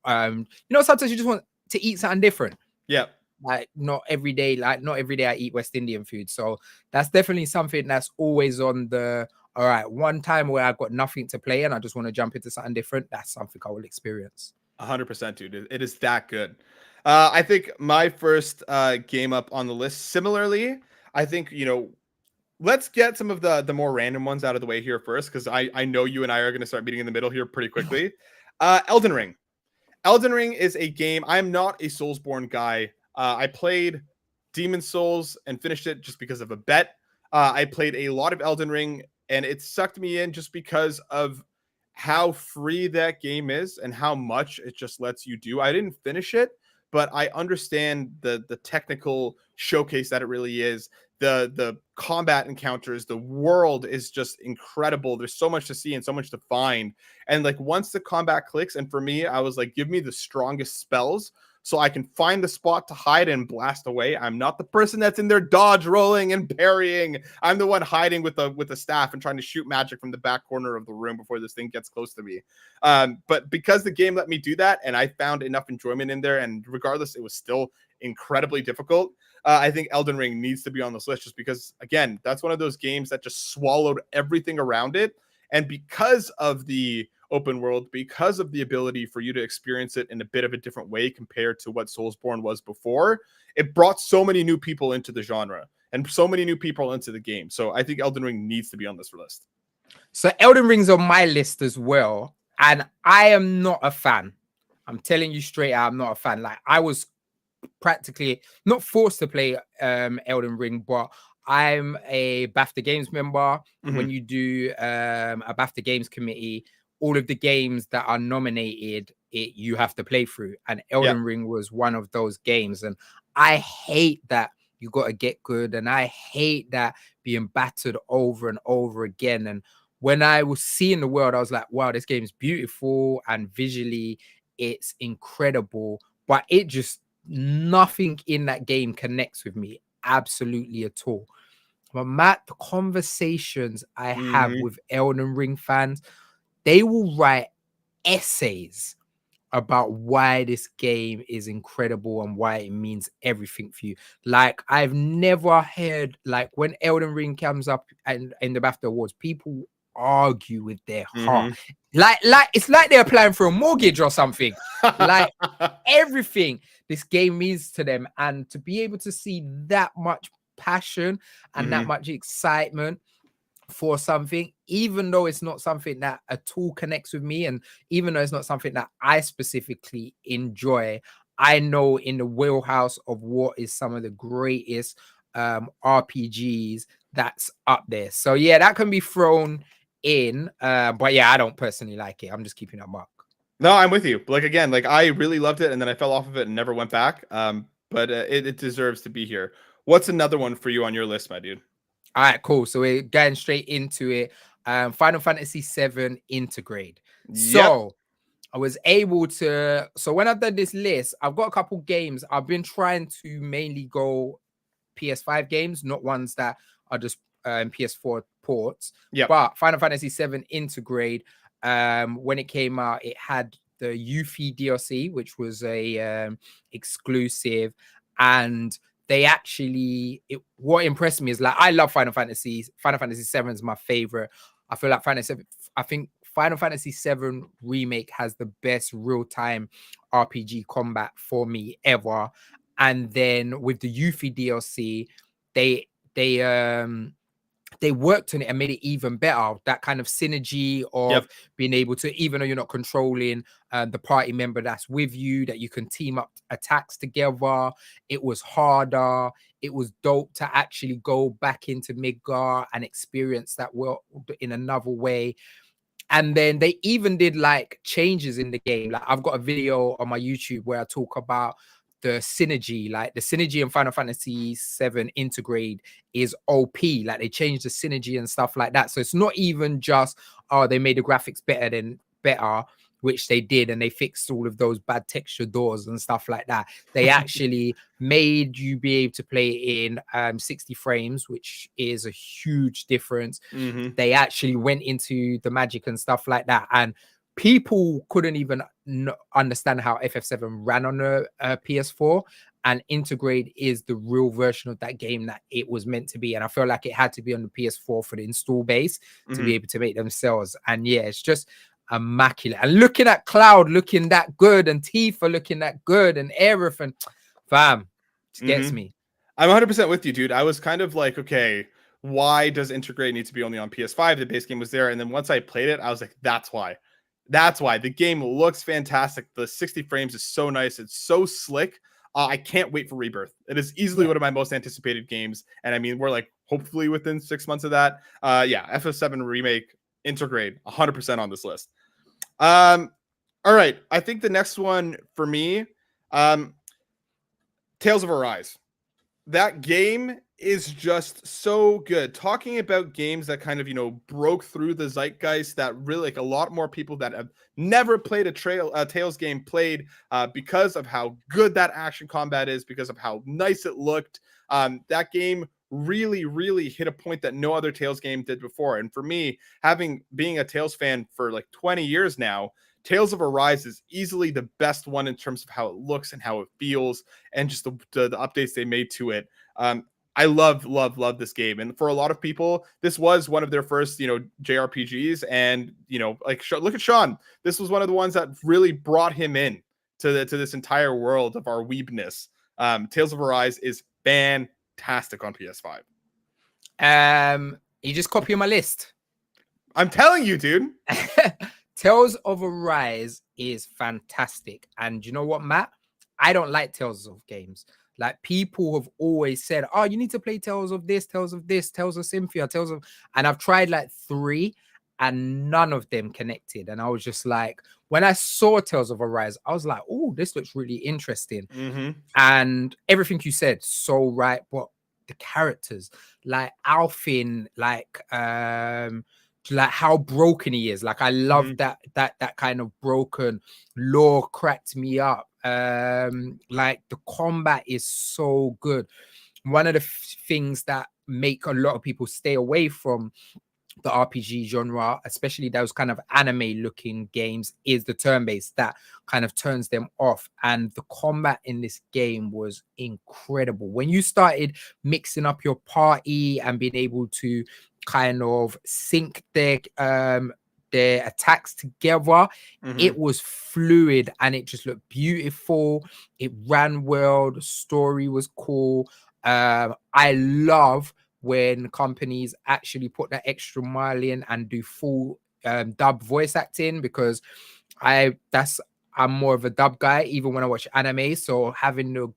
sometimes you just want to eat something different. Yeah. Like, not every day I eat West Indian food. So that's definitely something that's always on the, all right, one time where I've got nothing to play and I just want to jump into something different. That's something I will experience. 100%, dude. It is that good. I think my first game up on the list, similarly, I think, let's get some of the more random ones out of the way here first, because I know you and I are going to start meeting in the middle here pretty quickly. Elden Ring. Elden Ring is a game. I'm not a Soulsborne guy. I played Demon Souls and finished it just because of a bet. I played a lot of Elden Ring, and it sucked me in just because of how free that game is and how much it just lets you do. I didn't finish it, but I understand the technical showcase that it really is. The combat encounters, the world is just incredible. There's so much to see and so much to find. And like once the combat clicks, and for me, I was like, give me the strongest spells so I can find the spot to hide and blast away. I'm not the person that's in there dodge rolling and parrying. I'm the one hiding with the staff and trying to shoot magic from the back corner of the room before this thing gets close to me. But because the game let me do that, and I found enough enjoyment in there, and regardless, it was still incredibly difficult. I think Elden Ring needs to be on this list just because, again, that's one of those games that just swallowed everything around it. And because of the open world, because of the ability for you to experience it in a bit of a different way compared to what Soulsborne was before, it brought so many new people into the genre and so many new people into the game. So I think Elden Ring needs to be on this list. So Elden Ring's on my list as well. And I am not a fan. I'm telling you straight out, I'm not a fan. Like, I was practically not forced to play Elden Ring, but I'm a BAFTA Games member. When you do a BAFTA Games committee, all of the games that are nominated, you have to play through. And Elden Ring was one of those games. And I hate that you got to get good. And I hate that being battered over and over again. And when I was seeing the world, I was like, wow, this game is beautiful. And visually, it's incredible. But it just, nothing in that game connects with me absolutely at all. But Matt, the conversations I have with Elden Ring fans, they will write essays about why this game is incredible and why it means everything for you. Like, I've never heard, like, when Elden Ring comes up and in the BAFTA Awards, people argue with their heart. Like it's like they're applying for a mortgage or something. Like, everything this game means to them, and to be able to see that much passion and that much excitement for something, even though it's not something that at all connects with me, and even though it's not something that I specifically enjoy, I know in the wheelhouse of what is some of the greatest RPGs that's up there. So yeah, that can be thrown in, but yeah, I don't personally like it. I'm just keeping that mark. No, I'm with you. Like, again, like, I really loved it, and then I fell off of it and never went back. But it deserves to be here. What's another one for you on your list, my dude? All right, cool. So we're going straight into it. Final Fantasy VII Intergrade. So I was able to, so when I've done this list, I've got a couple games. I've been trying to mainly go PS5 games, not ones that are just PS4 ports. But Final Fantasy VII Intergrade, when it came out, it had the Yuffie DLC, which was a exclusive, and they actually, what impressed me is, like, I love Final Fantasy. Final Fantasy VII is my favorite. I feel like I think Final Fantasy VII Remake has the best real-time RPG combat for me ever. And then with the Yuffie DLC, they worked on it and made it even better. That kind of synergy of being able to, even though you're not controlling the party member that's with you, that you can team up attacks together. It was harder. It was dope to actually go back into Midgar and experience that world in another way. And then they even did like changes in the game. Like, I've got a video on my YouTube where I talk about the synergy, like the synergy in Final Fantasy VII Intergrade is OP. Like, they changed the synergy and stuff like that. So it's not even just, oh, they made the graphics better, which they did, and they fixed all of those bad texture doors and stuff like that. They actually made you be able to play in 60 frames, which is a huge difference. They actually went into the magic and stuff like that, and people couldn't even understand how FF7 ran on a PS4, and Intergrade is the real version of that game that it was meant to be. And I feel like it had to be on the PS4 for the install base to be able to make them sales. And yeah, it's just, immaculate. And looking at Cloud looking that good, and Tifa looking that good, and Aerith, and fam, it gets me. I'm 100% with you, dude. I was kind of like, okay, why does Integrate need to be only on PS5? The base game was there. And then once I played it, I was like, that's why. That's why. The game looks fantastic. The 60 frames is so nice. It's so slick. I can't wait for Rebirth. It is easily one of my most anticipated games. And I mean, we're like hopefully within 6 months of that. Yeah, FF7 Remake, Integrate, 100% on this list. All right. I think the next one for me, Tales of Arise. That game is just so good. Talking about games that kind of, you know, broke through the zeitgeist, that really like a lot more people that have never played a Tales game played because of how good that action combat is, because of how nice it looked. That game really hit a point that no other Tales game did before. And for me, being a Tales fan for like 20 years now, Tales of Arise is easily the best one in terms of how it looks and how it feels, and just the updates they made to it. I love this game, and for a lot of people, this was one of their first, you know, JRPGs. And you know, like look at Sean. This was one of the ones that really brought him in to this entire world of our weebness. Tales of Arise is fantastic on PS5. You just copy my list. I'm telling you, dude. Tales of Arise is fantastic. And you know what, Matt? I don't like Tales of games. Like, people have always said, oh, you need to play Tales of this, Tales of this, Tales of Symphonia, Tales of... And I've tried like 3 and none of them connected. And I was just like, when I saw Tales of Arise, I was like, oh, this looks really interesting. And everything you said, so right. But the characters, like Alfin, like how broken he is. Like, I love that kind of broken lore cracked me up. Like, the combat is so good. One of the things that make a lot of people stay away from the RPG genre, especially those kind of anime looking games, is the turn-based. That kind of turns them off. And the combat in this game was incredible. When you started mixing up your party and being able to kind of sync their attacks together, it was fluid and it just looked beautiful. It ran well. The story was cool. I love when companies actually put that extra mile in and do full dub voice acting, because I'm more of a dub guy even when I watch anime. So having the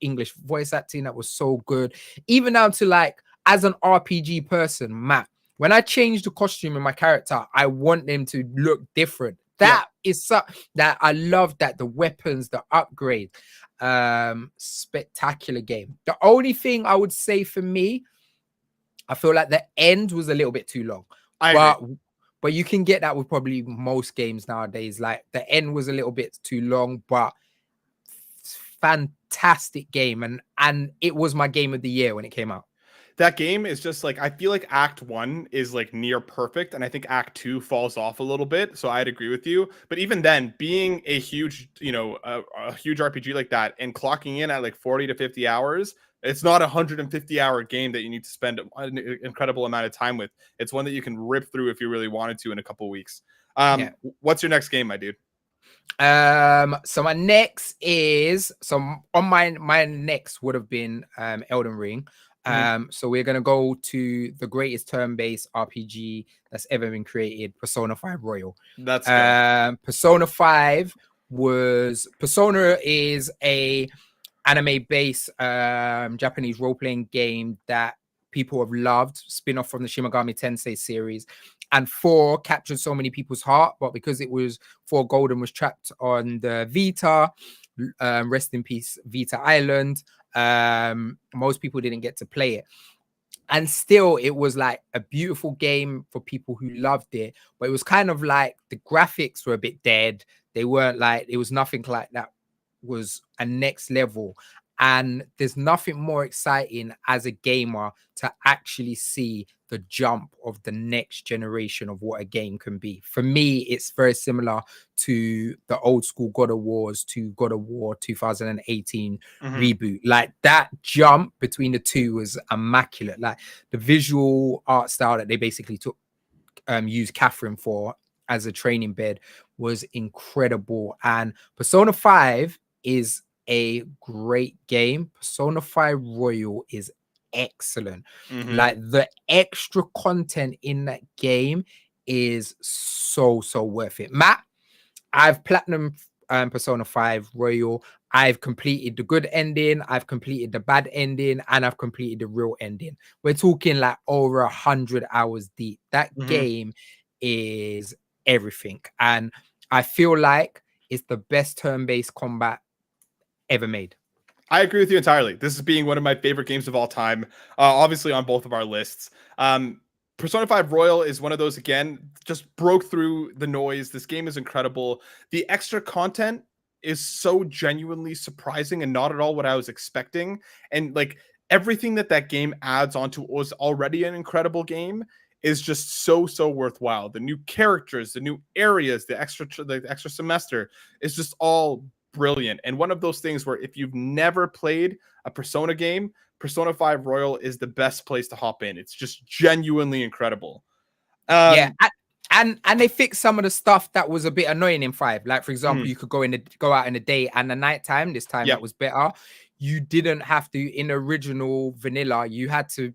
English voice acting, that was so good. Even down to, like, as an RPG person, Matt, when I change the costume in my character, I want them to look different. That is so that I love that. The weapons, the upgrade, spectacular game. The only thing I would say for me, I feel like the end was a little bit too long. But you can get that with probably most games nowadays. Like, the end was a little bit too long, but fantastic game. And it was my game of the year when it came out. That game is just like, I feel like Act 1 is like near perfect, and I think Act 2 falls off a little bit. So I'd agree with you. But even then, being a huge, you know, a huge RPG like that and clocking in at like 40 to 50 hours, it's not a 150-hour game that you need to spend an incredible amount of time with. It's one that you can rip through if you really wanted to in a couple weeks. What's your next game, my dude? So my next is, on my next would have been Elden Ring. So we're gonna go to the greatest turn-based RPG that's ever been created, Persona 5 Royal. That's good. Persona 5 Persona is a anime-based Japanese role-playing game that people have loved, spin-off from the Shin Megami Tensei series. And 4 captured so many people's heart, but because it was 4 Golden was trapped on the Vita, rest in peace, Vita Island, most people didn't get to play it. And still, it was like a beautiful game for people who loved it, but it was kind of like the graphics were a bit dead. They weren't like, it was nothing like that was a next level. And there's nothing more exciting as a gamer to actually see the jump of the next generation of what a game can be. For me, it's very similar to the old school God of Wars to God of War 2018 reboot. Like, that jump between the two was immaculate. Like, the visual art style that they basically took, used Catherine for, as a training bed was incredible. And Persona 5 is a great game. Persona 5 Royal is excellent. Like the extra content in that game is so worth it. Matt, I've platinum Persona 5 Royal. I've completed the good ending, I've completed the bad ending, and I've completed the real ending. We're talking like over 100 hours deep. That game is everything. And I feel like it's the best turn-based combat ever made. I agree with you entirely. This is being one of my favorite games of all time, obviously on both of our lists. Persona 5 Royal is one of those, again, just broke through the noise. This game is incredible. The extra content is so genuinely surprising and not at all what I was expecting. And like everything that game adds onto what was already an incredible game is just so worthwhile. The new characters, the new areas, the extra semester is just all brilliant. And one of those things where if you've never played a Persona game, Persona 5 Royal is the best place to hop in. It's just genuinely incredible. Yeah, and they fixed some of the stuff that was a bit annoying in 5. Like, for example, you could go out in the day and the nighttime. This time that was better. You didn't have to, in original vanilla, you had to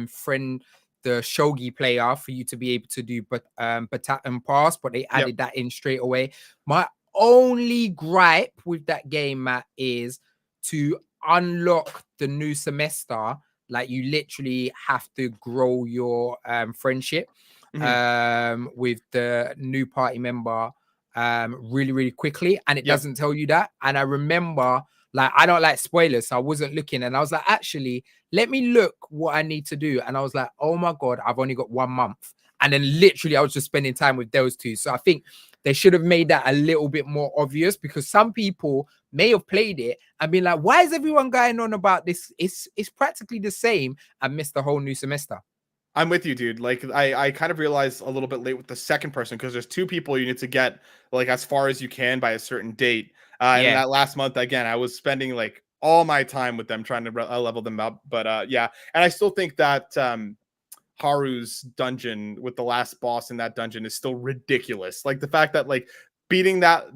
friend the shogi player for you to be able to do baton pass, but they added that in straight away. My only gripe with that game, Matt, is to unlock the new semester. Like, you literally have to grow your friendship with the new party member really quickly, and it doesn't tell you that. And I remember, like, I don't like spoilers, so I wasn't looking, and I was like, actually, let me look what I need to do. And I was like, oh my god, I've only got 1 month. And then literally I was just spending time with those two. So I think they should have made that a little bit more obvious, because some people may have played it and been like, why is everyone going on about this? It's practically the same, and missed the whole new semester. I'm with you, dude. Like, I kind of realized a little bit late with the second person, because there's 2 people you need to get like as far as you can by a certain date. And that last month, again, I was spending like all my time with them trying to level them up. But yeah, and I still think that Haru's dungeon with the last boss in that dungeon is still ridiculous. Like the fact that like beating that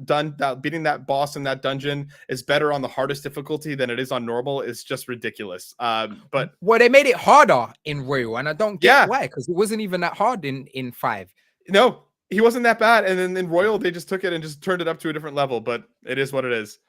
boss in that dungeon is better on the hardest difficulty than it is on normal is just ridiculous. But well, they made it harder in Royal, and I don't get why, because it wasn't even that hard in 5. No, he wasn't that bad. And then in Royal, they just took it and just turned it up to a different level. But it is what it is.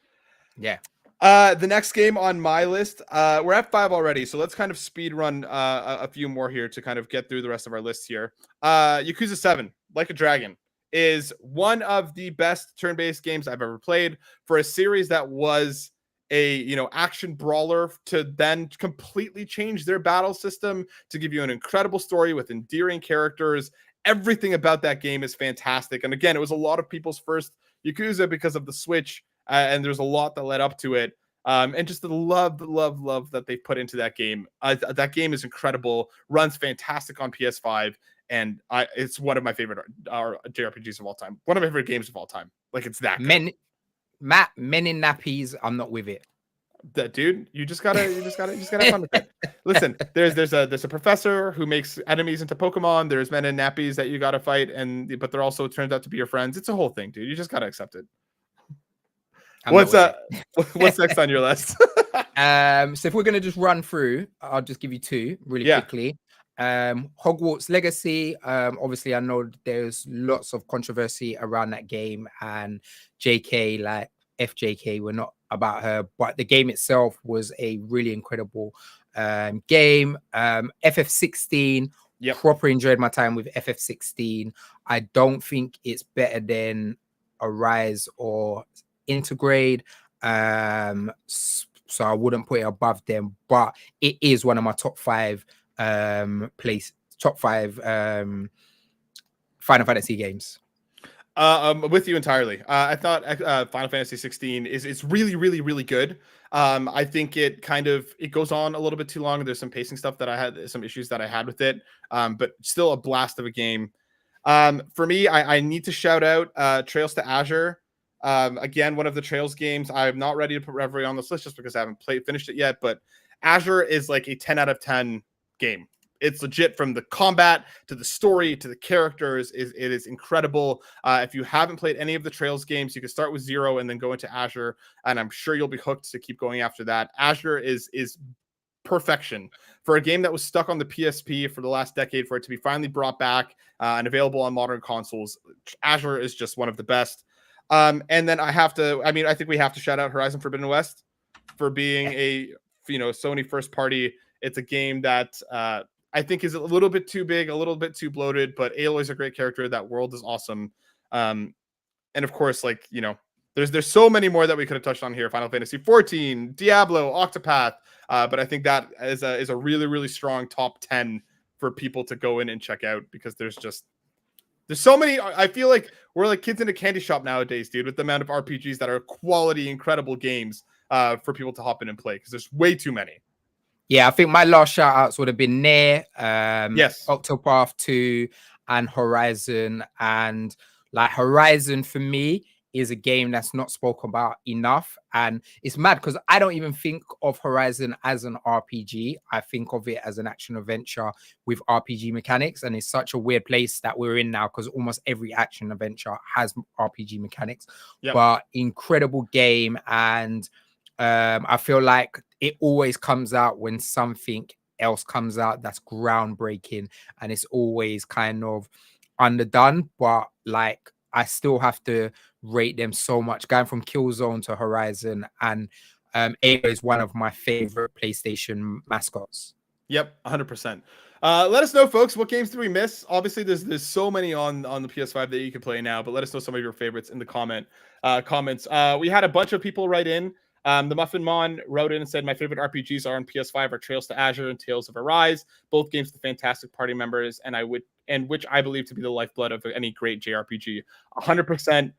Yeah. The next game on my list, we're at 5 already, so let's kind of speed run a few more here to kind of get through the rest of our list here. Yakuza 7, Like a Dragon, is one of the best turn-based games I've ever played, for a series that was a action brawler to then completely change their battle system to give you an incredible story with endearing characters. Everything about that game is fantastic. And again, it was a lot of people's first Yakuza because of the Switch. And there's a lot that led up to it. And just the love that they put into that game. That game is incredible, runs fantastic on PS5, and it's one of my favorite JRPGs of all time. One of my favorite games of all time. Like, it's that good. Men in nappies, I'm not with it. That dude, you just gotta have fun with it. Listen, there's a professor who makes enemies into Pokemon. There's men in nappies that you gotta fight, but they're also turns out to be your friends. It's a whole thing, dude. You just gotta accept it. What's next on your list? So if we're gonna just run through, I'll just give you 2 really quickly. Hogwarts Legacy. Obviously, I know there's lots of controversy around that game, and JK, like FJK, were not about her, but the game itself was a really incredible game. FF16. Proper enjoyed my time with FF16. I don't think it's better than Arise or Intergrade, so I wouldn't put it above them, but it is one of my top 5 Final Fantasy games. With you entirely. I thought Final Fantasy 16 it's really good. I think it goes on a little bit too long. There's some pacing stuff that I had, some issues that I had with it, but still a blast of a game. For me, I need to shout out Trails to Azure. Again, one of the Trails games. I'm not ready to put Reverie on this list just because I haven't finished it yet, but Azure is like a 10 out of 10 game. It's legit from the combat to the story to the characters. It is incredible. If you haven't played any of the Trails games, you can start with 0 and then go into Azure, and I'm sure you'll be hooked to keep going after that. Azure is perfection for a game that was stuck on the PSP for the last decade, for it to be finally brought back and available on modern consoles. Azure is just one of the best. And then I think we have to shout out Horizon Forbidden West for being a Sony first party. It's a game that I think is a little bit too big, a little bit too bloated, but Aloy's a great character. That world is awesome. And of course, there's so many more that we could have touched on here. Final Fantasy 14, Diablo, Octopath. But I think that is a really, really strong top 10 for people to go in and check out, because there's so many. I feel like we're like kids in a candy shop nowadays, dude, with the amount of RPGs that are quality, incredible games for people to hop in and play, because there's way too many. Yeah, I think my last shout outs would have been Nier, yes, Octopath 2 and Horizon. And like Horizon for me is a game that's not spoken about enough. And it's mad because I don't even think of Horizon as an RPG. I think of it as an action adventure with RPG mechanics. And it's such a weird place that we're in now, because almost every action adventure has RPG mechanics. Yep. But incredible game. And I feel like it always comes out when something else comes out that's groundbreaking, and it's always kind of underdone. But like, I still have to rate them so much, going from Killzone to Horizon. And Ava is one of my favorite PlayStation mascots. Yep, 100%. Let us know, folks, what games did we miss? Obviously, there's so many on the PS5 that you can play now, but let us know some of your favorites in the comments. We had a bunch of people write in. The Muffin Mon wrote in and said, my favorite RPGs are on PS5 are Trails to Azure and Tales of Arise. Both games with fantastic party members, and which I believe to be the lifeblood of any great JRPG. 100%,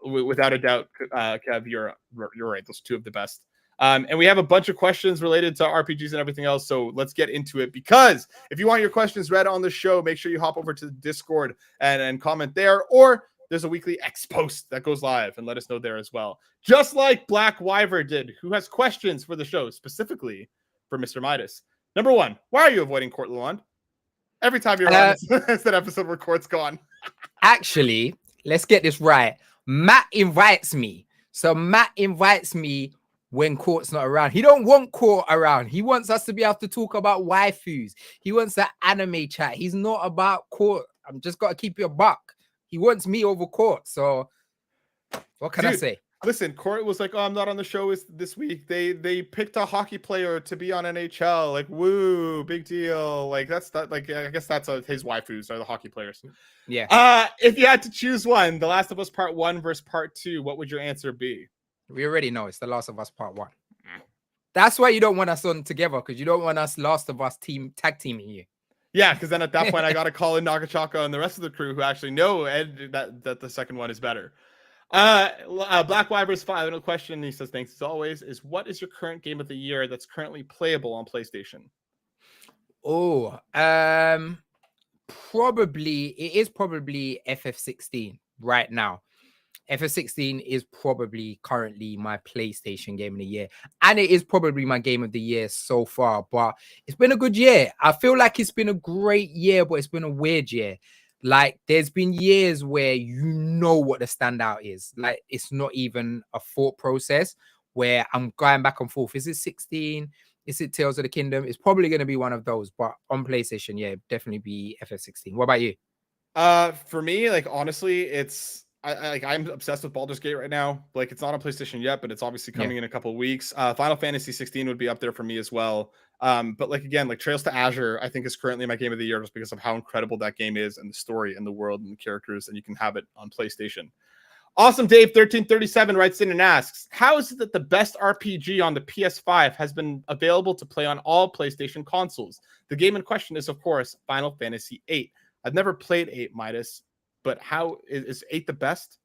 without a doubt, Kev, you're right. Those two of the best. And we have a bunch of questions related to RPGs and everything else, so let's get into it. Because if you want your questions read on the show, make sure you hop over to the Discord and comment there, or there's a weekly X post that goes live, and let us know there as well. Just like Black Wyver did, who has questions for the show, specifically for Mr. Midas. Number 1, why are you avoiding Court Lalonde? Every time you're on, it's that episode where Court's gone. Actually, let's get this right. Matt invites me. So Matt invites me when Court's not around. He don't want Court around. He wants us to be able to talk about waifus. He wants that anime chat. He's not about Court. I'm just got to keep your buck. He wants me over Court. So what can I say? Listen, Court was like, oh, I'm not on the show this week. They picked a hockey player to be on NHL. Like, woo, big deal. Like, that's that. Like, I guess that's his waifus are the hockey players. Yeah. If you had to choose one, The Last of Us Part 1 versus Part 2, what would your answer be? We already know it's The Last of Us Part 1. That's why you don't want us on together, because you don't want us Last of Us tag teaming you. Yeah, because then at that point, I got to call in Nakachaka and the rest of the crew who actually know that the second one is better. Black Wyver's final question, he says, thanks as always, is what is your current game of the year that's currently playable on PlayStation? Oh, it is probably FF16 right now. FF16 is probably currently my PlayStation game of the year, and it is probably my game of the year so far. But it's been a good year. I feel like it's been a great year, but it's been a weird year. Like, there's been years where you know what the standout is. Like, it's not even a thought process where I'm going back and forth. Is it 16? Is it Tales of the Kingdom? It's probably going to be one of those. But on PlayStation, yeah, definitely be FF16. What about you? For me, like, honestly, it's I'm obsessed with Baldur's Gate right now. Like, it's not on PlayStation yet, but it's obviously coming in a couple of weeks. Final Fantasy 16 would be up there for me as well. But like, again, like Trails to Azure, I think is currently my game of the year just because of how incredible that game is, and the story and the world and the characters, and you can have it on PlayStation. Awesome Dave 1337 writes in and asks, how is it that the best RPG on the PS5 has been available to play on all PlayStation consoles? The game in question is, of course, Final Fantasy 8. I've never played 8, Midas, but how is 8 the best?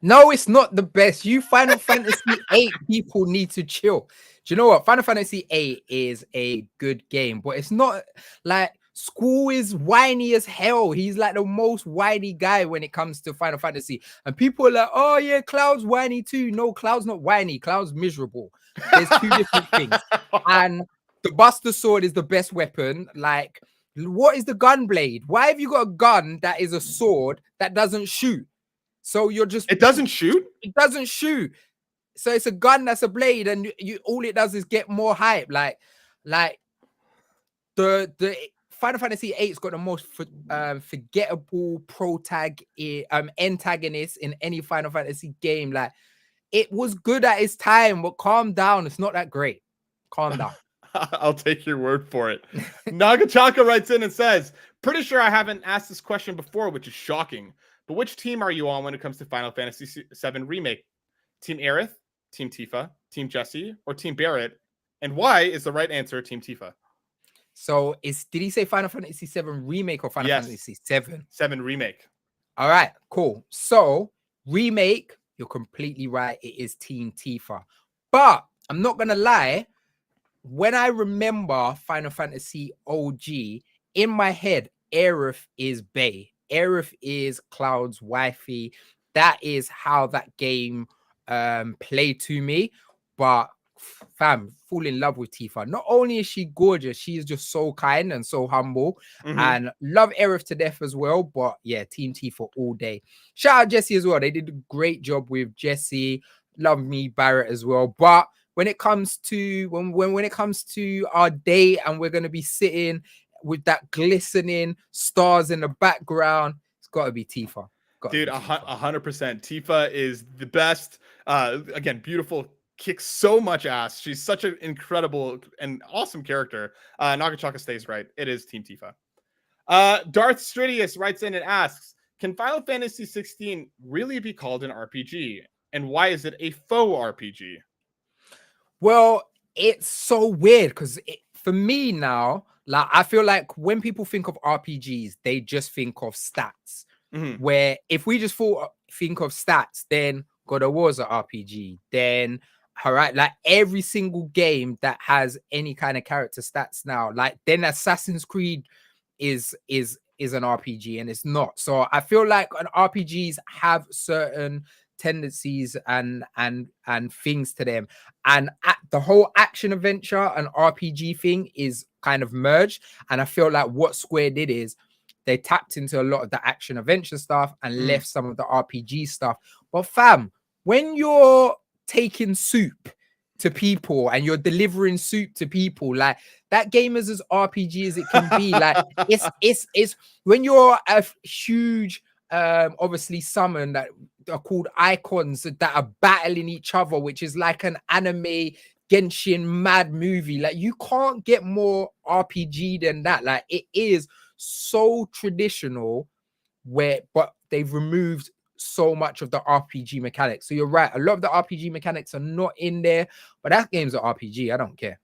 No, it's not the best. You Final Fantasy 8 people need to chill. Do you know what? Final Fantasy 8 is a good game, but it's not like School is whiny as hell. He's like the most whiny guy when it comes to Final Fantasy. And people are like, oh yeah, Cloud's whiny too. No, Cloud's not whiny. Cloud's miserable. There's two different things. And The Buster Sword is the best weapon. Like, what is the gun blade? Why have you got a gun that is a sword that doesn't shoot? So you're just It doesn't shoot? It doesn't shoot. So it's a gun that's a blade, and you all it does is get more hype. Like the Final Fantasy VIII's got the most forgettable antagonist in any Final Fantasy game. Like, it was good at its time, but calm down. It's not that great. Calm down. I'll take your word for it. Nagachaka writes in and says, pretty sure I haven't asked this question before, which is shocking. But which team are you on when it comes to Final Fantasy VII Remake? Team Aerith, Team Tifa, Team Jesse, or Team Barrett? And why is the right answer Team Tifa? So did he say Final Fantasy VII Remake or Final Fantasy VII? 7 Remake. All right, cool. So Remake, you're completely right. It is Team Tifa. But I'm not going to lie. When I remember Final Fantasy OG, in my head, Aerith is Bae. Aerith is Cloud's wifey. That is how that game played to me. But fam, fall in love with Tifa. Not only is she gorgeous, she is just so kind and so humble. And love Aerith to death as well. But yeah, Team Tifa all day. Shout out Jesse as well. They did a great job with Jesse. Love me, Barrett as well. But when it comes to when it comes to our day and we're going to be sitting with that glistening stars in the background, it's got to be Tifa. Dude, 100%. Tifa is the best. Again, beautiful, kicks so much ass. She's such an incredible and awesome character. Nagachaka stays right. It is Team Tifa. Darth Stridius writes in and asks, can Final Fantasy 16 really be called an RPG? And why is it a faux RPG? Well, it's so weird because for me now, like, I feel like when people think of RPGs, they just think of stats. Where if we just think of stats, then God of War's an RPG. Then, all right, like every single game that has any kind of character stats now, like then Assassin's Creed is an RPG, and it's not. So I feel like RPGs have certain tendencies and things to them, and the whole action adventure and RPG thing is kind of merged. And I feel like what Square did is they tapped into a lot of the action adventure stuff and left some of the RPG stuff. But fam, when you're taking soup to people and you're delivering soup to people, like, that game is as RPG as it can be. Like, it's when you're a huge obviously summon that are called icons that are battling each other, which is like an anime Genshin mad movie. Like, you can't get more RPG than that. Like, it is so traditional, but they've removed so much of the RPG mechanics. So you're right, a lot of the RPG mechanics are not in there, but that game's an RPG. I don't care.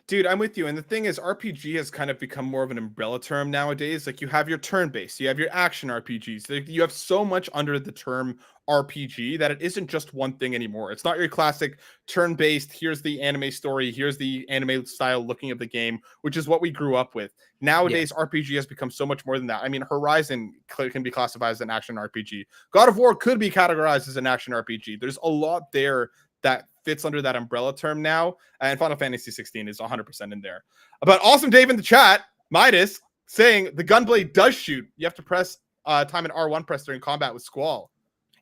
Dude, I'm with you. And the thing is, RPG has kind of become more of an umbrella term nowadays. Like, you have your turn-based, you have your action RPGs. You have so much under the term RPG that it isn't just one thing anymore. It's not your classic turn-based, here's the anime story, here's the anime style looking of the game, which is what we grew up with. Nowadays, RPG has become so much more than that. I mean, Horizon can be classified as an action RPG. God of War could be categorized as an action RPG. There's a lot there that fits under that umbrella term now, and Final Fantasy 16 is 100% in there. But Awesome Dave in the chat, Midas, saying the gunblade does shoot. You have to press time and R1 press during combat with Squall.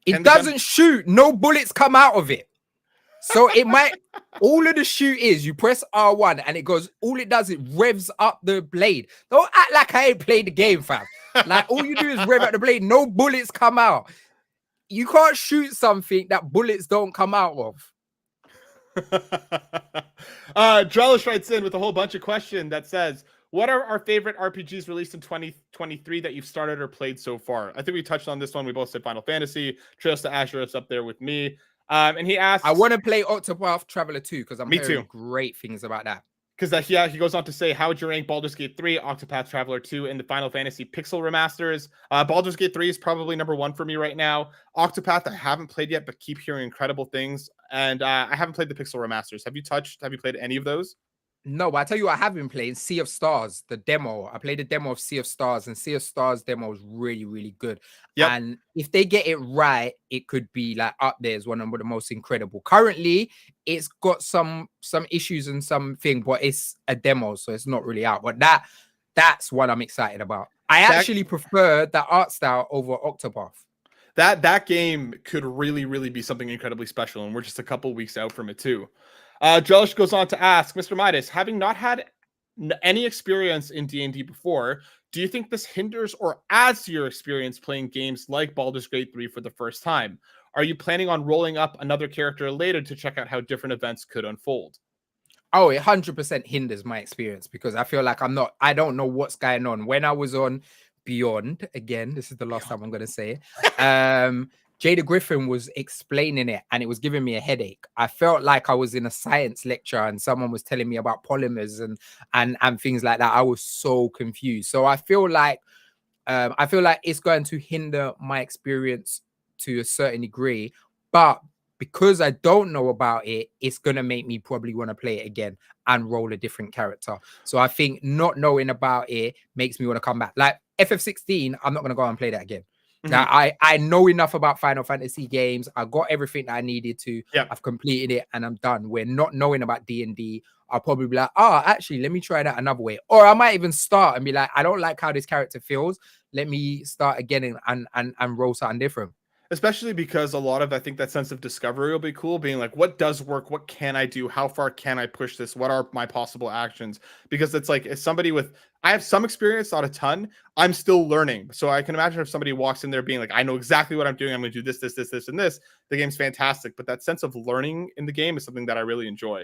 It doesn't shoot. No bullets come out of it. So it might, all of the shoot is you press R1 and it goes, all it does, it revs up the blade. Don't act like I ain't played the game, fam. Like, all you do is rev up the blade. No bullets come out. You can't shoot something that bullets don't come out of. Drellesh writes in with a whole bunch of questions that says, what are our favorite RPGs released in 2023 that you've started or played so far? I think we touched on this one. We both said Final Fantasy. Trails to Azure is up there with me. And he asks, I want to play Octopath Traveler 2 because I'm hearing great things about that. Because he goes on to say, how would you rank Baldur's Gate 3, Octopath Traveler 2, and the Final Fantasy Pixel remasters? Baldur's Gate 3 is probably number one for me right now. Octopath, I haven't played yet, but keep hearing incredible things. And I haven't played the Pixel remasters. Have you played any of those? No, but I tell you what, I have been playing Sea of Stars, the demo. I played the demo of Sea of Stars, and Sea of Stars demo was really, really good. Yep. And if they get it right, it could be like up there as one of the most incredible. Currently, it's got some issues and something, but it's a demo, so it's not really out. But that's what I'm excited about. I actually prefer the art style over Octopath. That game could really be something incredibly special, and we're just a couple weeks out from it too. Drellesh goes on to ask, Mr. Midas, having not had any experience in D&D before, do you think this hinders or adds to your experience playing games like Baldur's Gate 3 for the first time? Are you planning on rolling up another character later to check out how different events could unfold? Oh, it 100% hinders my experience because I feel like I don't know what's going on. When I was on Beyond, again, this is the last time I'm going to say it, Jada Griffin was explaining it and it was giving me a headache. I felt like I was in a science lecture and someone was telling me about polymers and things like that. I was so confused. So I feel like it's going to hinder my experience to a certain degree, but because I don't know about it, it's going to make me probably want to play it again and roll a different character. So I think not knowing about it makes me want to come back. Like FF16, I'm not going to go and play that again. Now, I know enough about Final Fantasy games. I got everything that I needed to. Yep. I've completed it and I'm done. We're not knowing about D&D. I'll probably be like, oh, actually, let me try that another way. Or I might even start and be like, I don't like how this character feels. Let me start again and roll something different. Especially because a lot of, I think that sense of discovery will be cool, being like, what does work? What can I do? How far can I push this? What are my possible actions? Because it's like, as somebody with, I have some experience, not a ton. I'm still learning. So I can imagine if somebody walks in there being like, I know exactly what I'm doing. I'm going to do this, and this. The game's fantastic. But that sense of learning in the game is something that I really enjoy.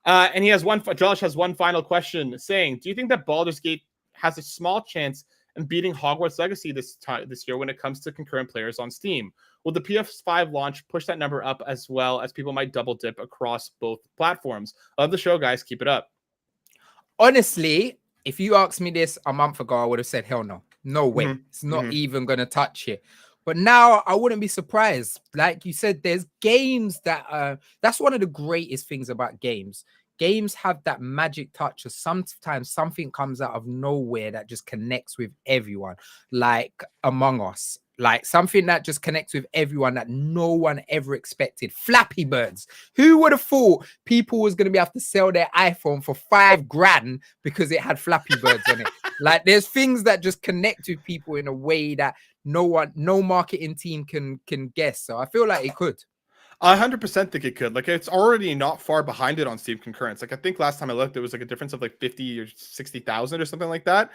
And Josh has one final question saying, do you think that Baldur's Gate has a small chance and beating Hogwarts Legacy this year when it comes to concurrent players on Steam? Will the PS5 launch push that number up as well as people might double dip across both platforms? Love the show, guys. Keep it up. Honestly, if you asked me this a month ago, I would have said, hell no. No way. It's not even going to touch it. But now I wouldn't be surprised. Like you said, there's games that that's one of the greatest things about games. Games have that magic touch of sometimes something comes out of nowhere that just connects with everyone, like Among Us, like something that just connects with everyone that no one ever expected. Flappy Birds. Who would have thought people was going to be able to sell their iPhone for $5,000 because it had Flappy Birds on it? Like there's things that just connect with people in a way that no marketing team can guess. So I feel like it could. I 100% think it could. Like, it's already not far behind it on Steam concurrence. Like, I think last time I looked, there was like a difference of like 50 or 60,000 or something like that.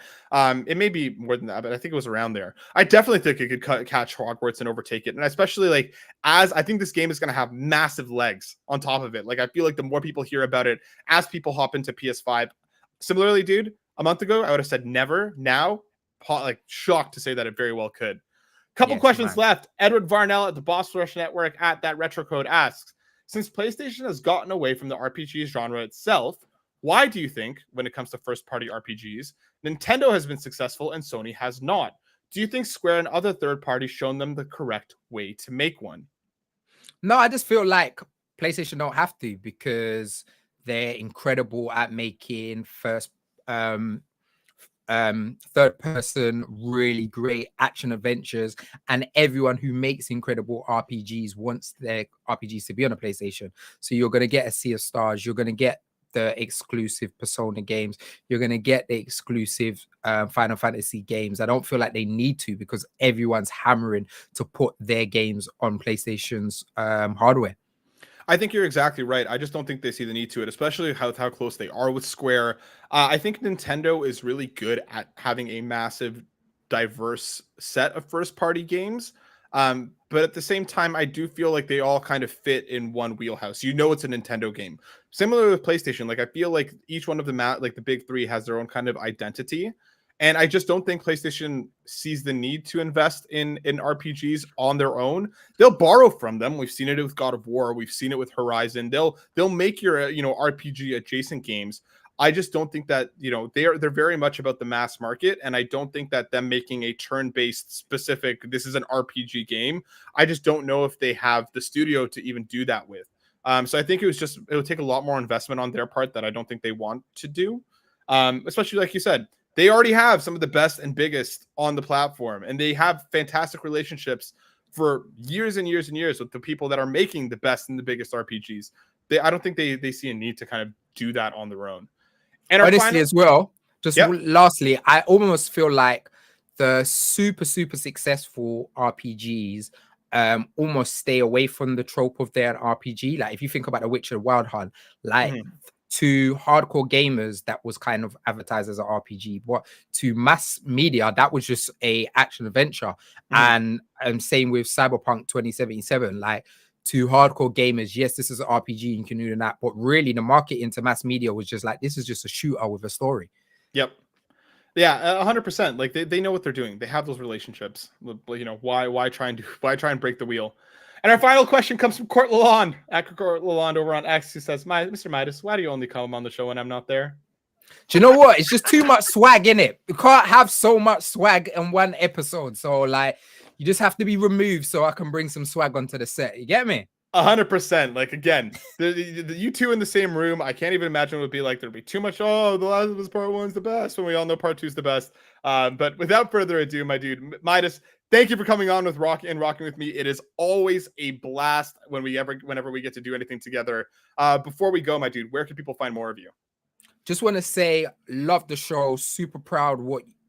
It may be more than that, but I think it was around there. I definitely think it could catch Hogwarts and overtake it. And especially like, as I think this game is going to have massive legs on top of it. Like, I feel like the more people hear about it, as people hop into PS5. Similarly, dude, a month ago, I would have said never. Now, like, shocked to say that it very well could. Couple questions left. Edward Varnell at the Boss Rush Network at that retro code asks, since PlayStation has gotten away from the RPG genre itself, why do you think, when it comes to first-party RPGs, Nintendo has been successful and Sony has not? Do you think Square and other third parties shown them the correct way to make one? No, I just feel like PlayStation don't have to because they're incredible at making third person really great action adventures, and everyone who makes incredible RPGs wants their RPGs to be on a PlayStation. So you're going to get a Sea of Stars, you're going to get the exclusive Persona games, you're going to get the exclusive Final Fantasy games. I don't feel like they need to because everyone's hammering to put their games on PlayStation's hardware. I think you're exactly right. I just don't think they see the need to it, especially how close they are with Square. I think Nintendo is really good at having a massive, diverse set of first-party games. But at the same time, I do feel like they all kind of fit in one wheelhouse. You know, it's a Nintendo game. Similar with PlayStation, like I feel like each one of them, like the big three, has their own kind of identity. And I just don't think PlayStation sees the need to invest in RPGs on their own. They'll borrow from them. We've seen it with God of War. We've seen it with Horizon. They'll make your RPG adjacent games. I just don't think that they're very much about the mass market, and I don't think that them making a turn-based specific this is an RPG game. I just don't know if they have the studio to even do that with. So I think it would take a lot more investment on their part that I don't think they want to do. Especially like you said. They already have some of the best and biggest on the platform, and they have fantastic relationships for years and years and years with the people that are making the best and the biggest RPGs. I don't think they see a need to kind of do that on their own. And honestly, as well, just Yep. lastly, I almost feel like the super successful RPGs almost stay away from the trope of their RPG. Like if you think about The Witcher Wild Hunt, like to hardcore gamers, that was kind of advertised as an RPG, but to mass media, that was just a action adventure. And same with Cyberpunk 2077, like to hardcore gamers, yes, this is an RPG, you can do that, but really the market into mass media was just like, this is just a shooter with a story. Yep. Yeah, 100%. Like they know what they're doing. They have those relationships. You know, why try and break the wheel? And our final question comes from Court Lalonde, at Court Lalonde over on X, who says, Mr. Midas, why do you only come on the show when I'm not there? Do you know what? It's just too much swag in it. You can't have so much swag in one episode. So like, you just have to be removed so I can bring some swag onto the set. You get me? 100%. Like again, the you two in the same room, I can't even imagine what it would be like. There'd be too much. Oh, The Last of Us Part 1's the best, when we all know Part 2's the best. But without further ado, my dude Midas, thank you for coming on with rocking with me. It is always a blast whenever we get to do anything together. Before we go, my dude, where can people find more of you? Just want to say, love the show. Super proud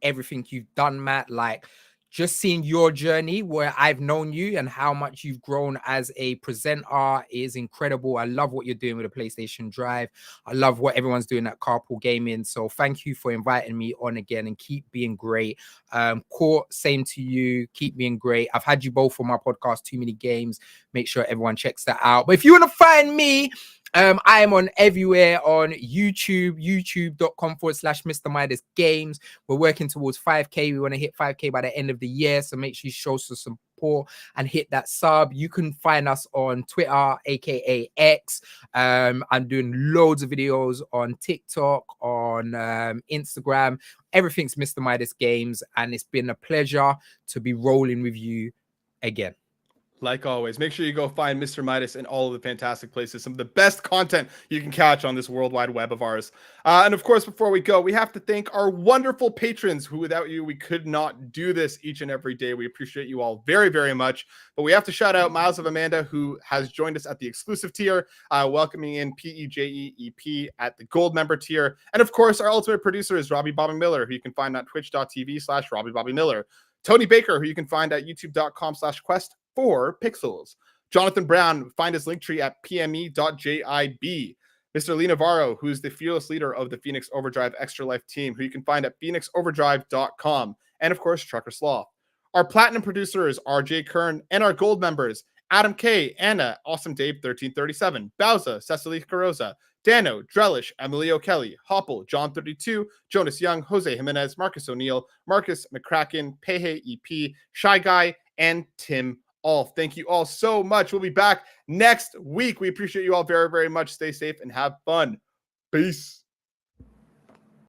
everything you've done, Matt. Like, just seeing your journey where I've known you and how much you've grown as a presenter is incredible. I love what you're doing with the PlayStation Drive. I love what everyone's doing at Carpool Gaming. So thank you for inviting me on again, and keep being great. Court, same to you. Keep being great. I've had you both on my podcast, Too Many Games. Make sure everyone checks that out. But if you want to find me, I am on everywhere on YouTube, youtube.com/Mr. Midas Games. We're working towards 5K. We want to hit 5K by the end of the year. So make sure you show some support and hit that sub. You can find us on Twitter, aka X. I'm doing loads of videos on TikTok, on Instagram. Everything's Mr. Midas Games. And it's been a pleasure to be rolling with you again. Like always, make sure you go find Mr. Midas in all of the fantastic places, some of the best content you can catch on this worldwide web of ours. And of course, before we go, we have to thank our wonderful patrons who, without you, we could not do this each and every day. We appreciate you all very, very much. But we have to shout out Miles of Amanda, who has joined us at the exclusive tier, welcoming in PEJEEP at the gold member tier. And of course, our ultimate producer is Robbie Bobby Miller, who you can find at twitch.tv/Robbie Bobby Miller. Tony Baker, who you can find at youtube.com/quest4pixels. Jonathan Brown, find his link tree at pme.jib. Mr. Lee Navarro, who's the fearless leader of the Phoenix Overdrive Extra Life team, who you can find at phoenixoverdrive.com. And of course, Trucker Sloth. Our platinum producer is RJ Kern, and our gold members, Adam K, Anna, Awesome Dave 1337, Bowsah, Cecily Carrozza, Dannohh, Drellesh, Emily O'Kelly, Hoppel, John 32, Jonas Young, Jose Jimenez, Marcus O'Neill, Markus McCracken, Peje EP, ScheiGuy, and Tim Aulph. Thank you all so much. We'll be back next week. We appreciate you all very, very much. Stay safe and have fun. Peace.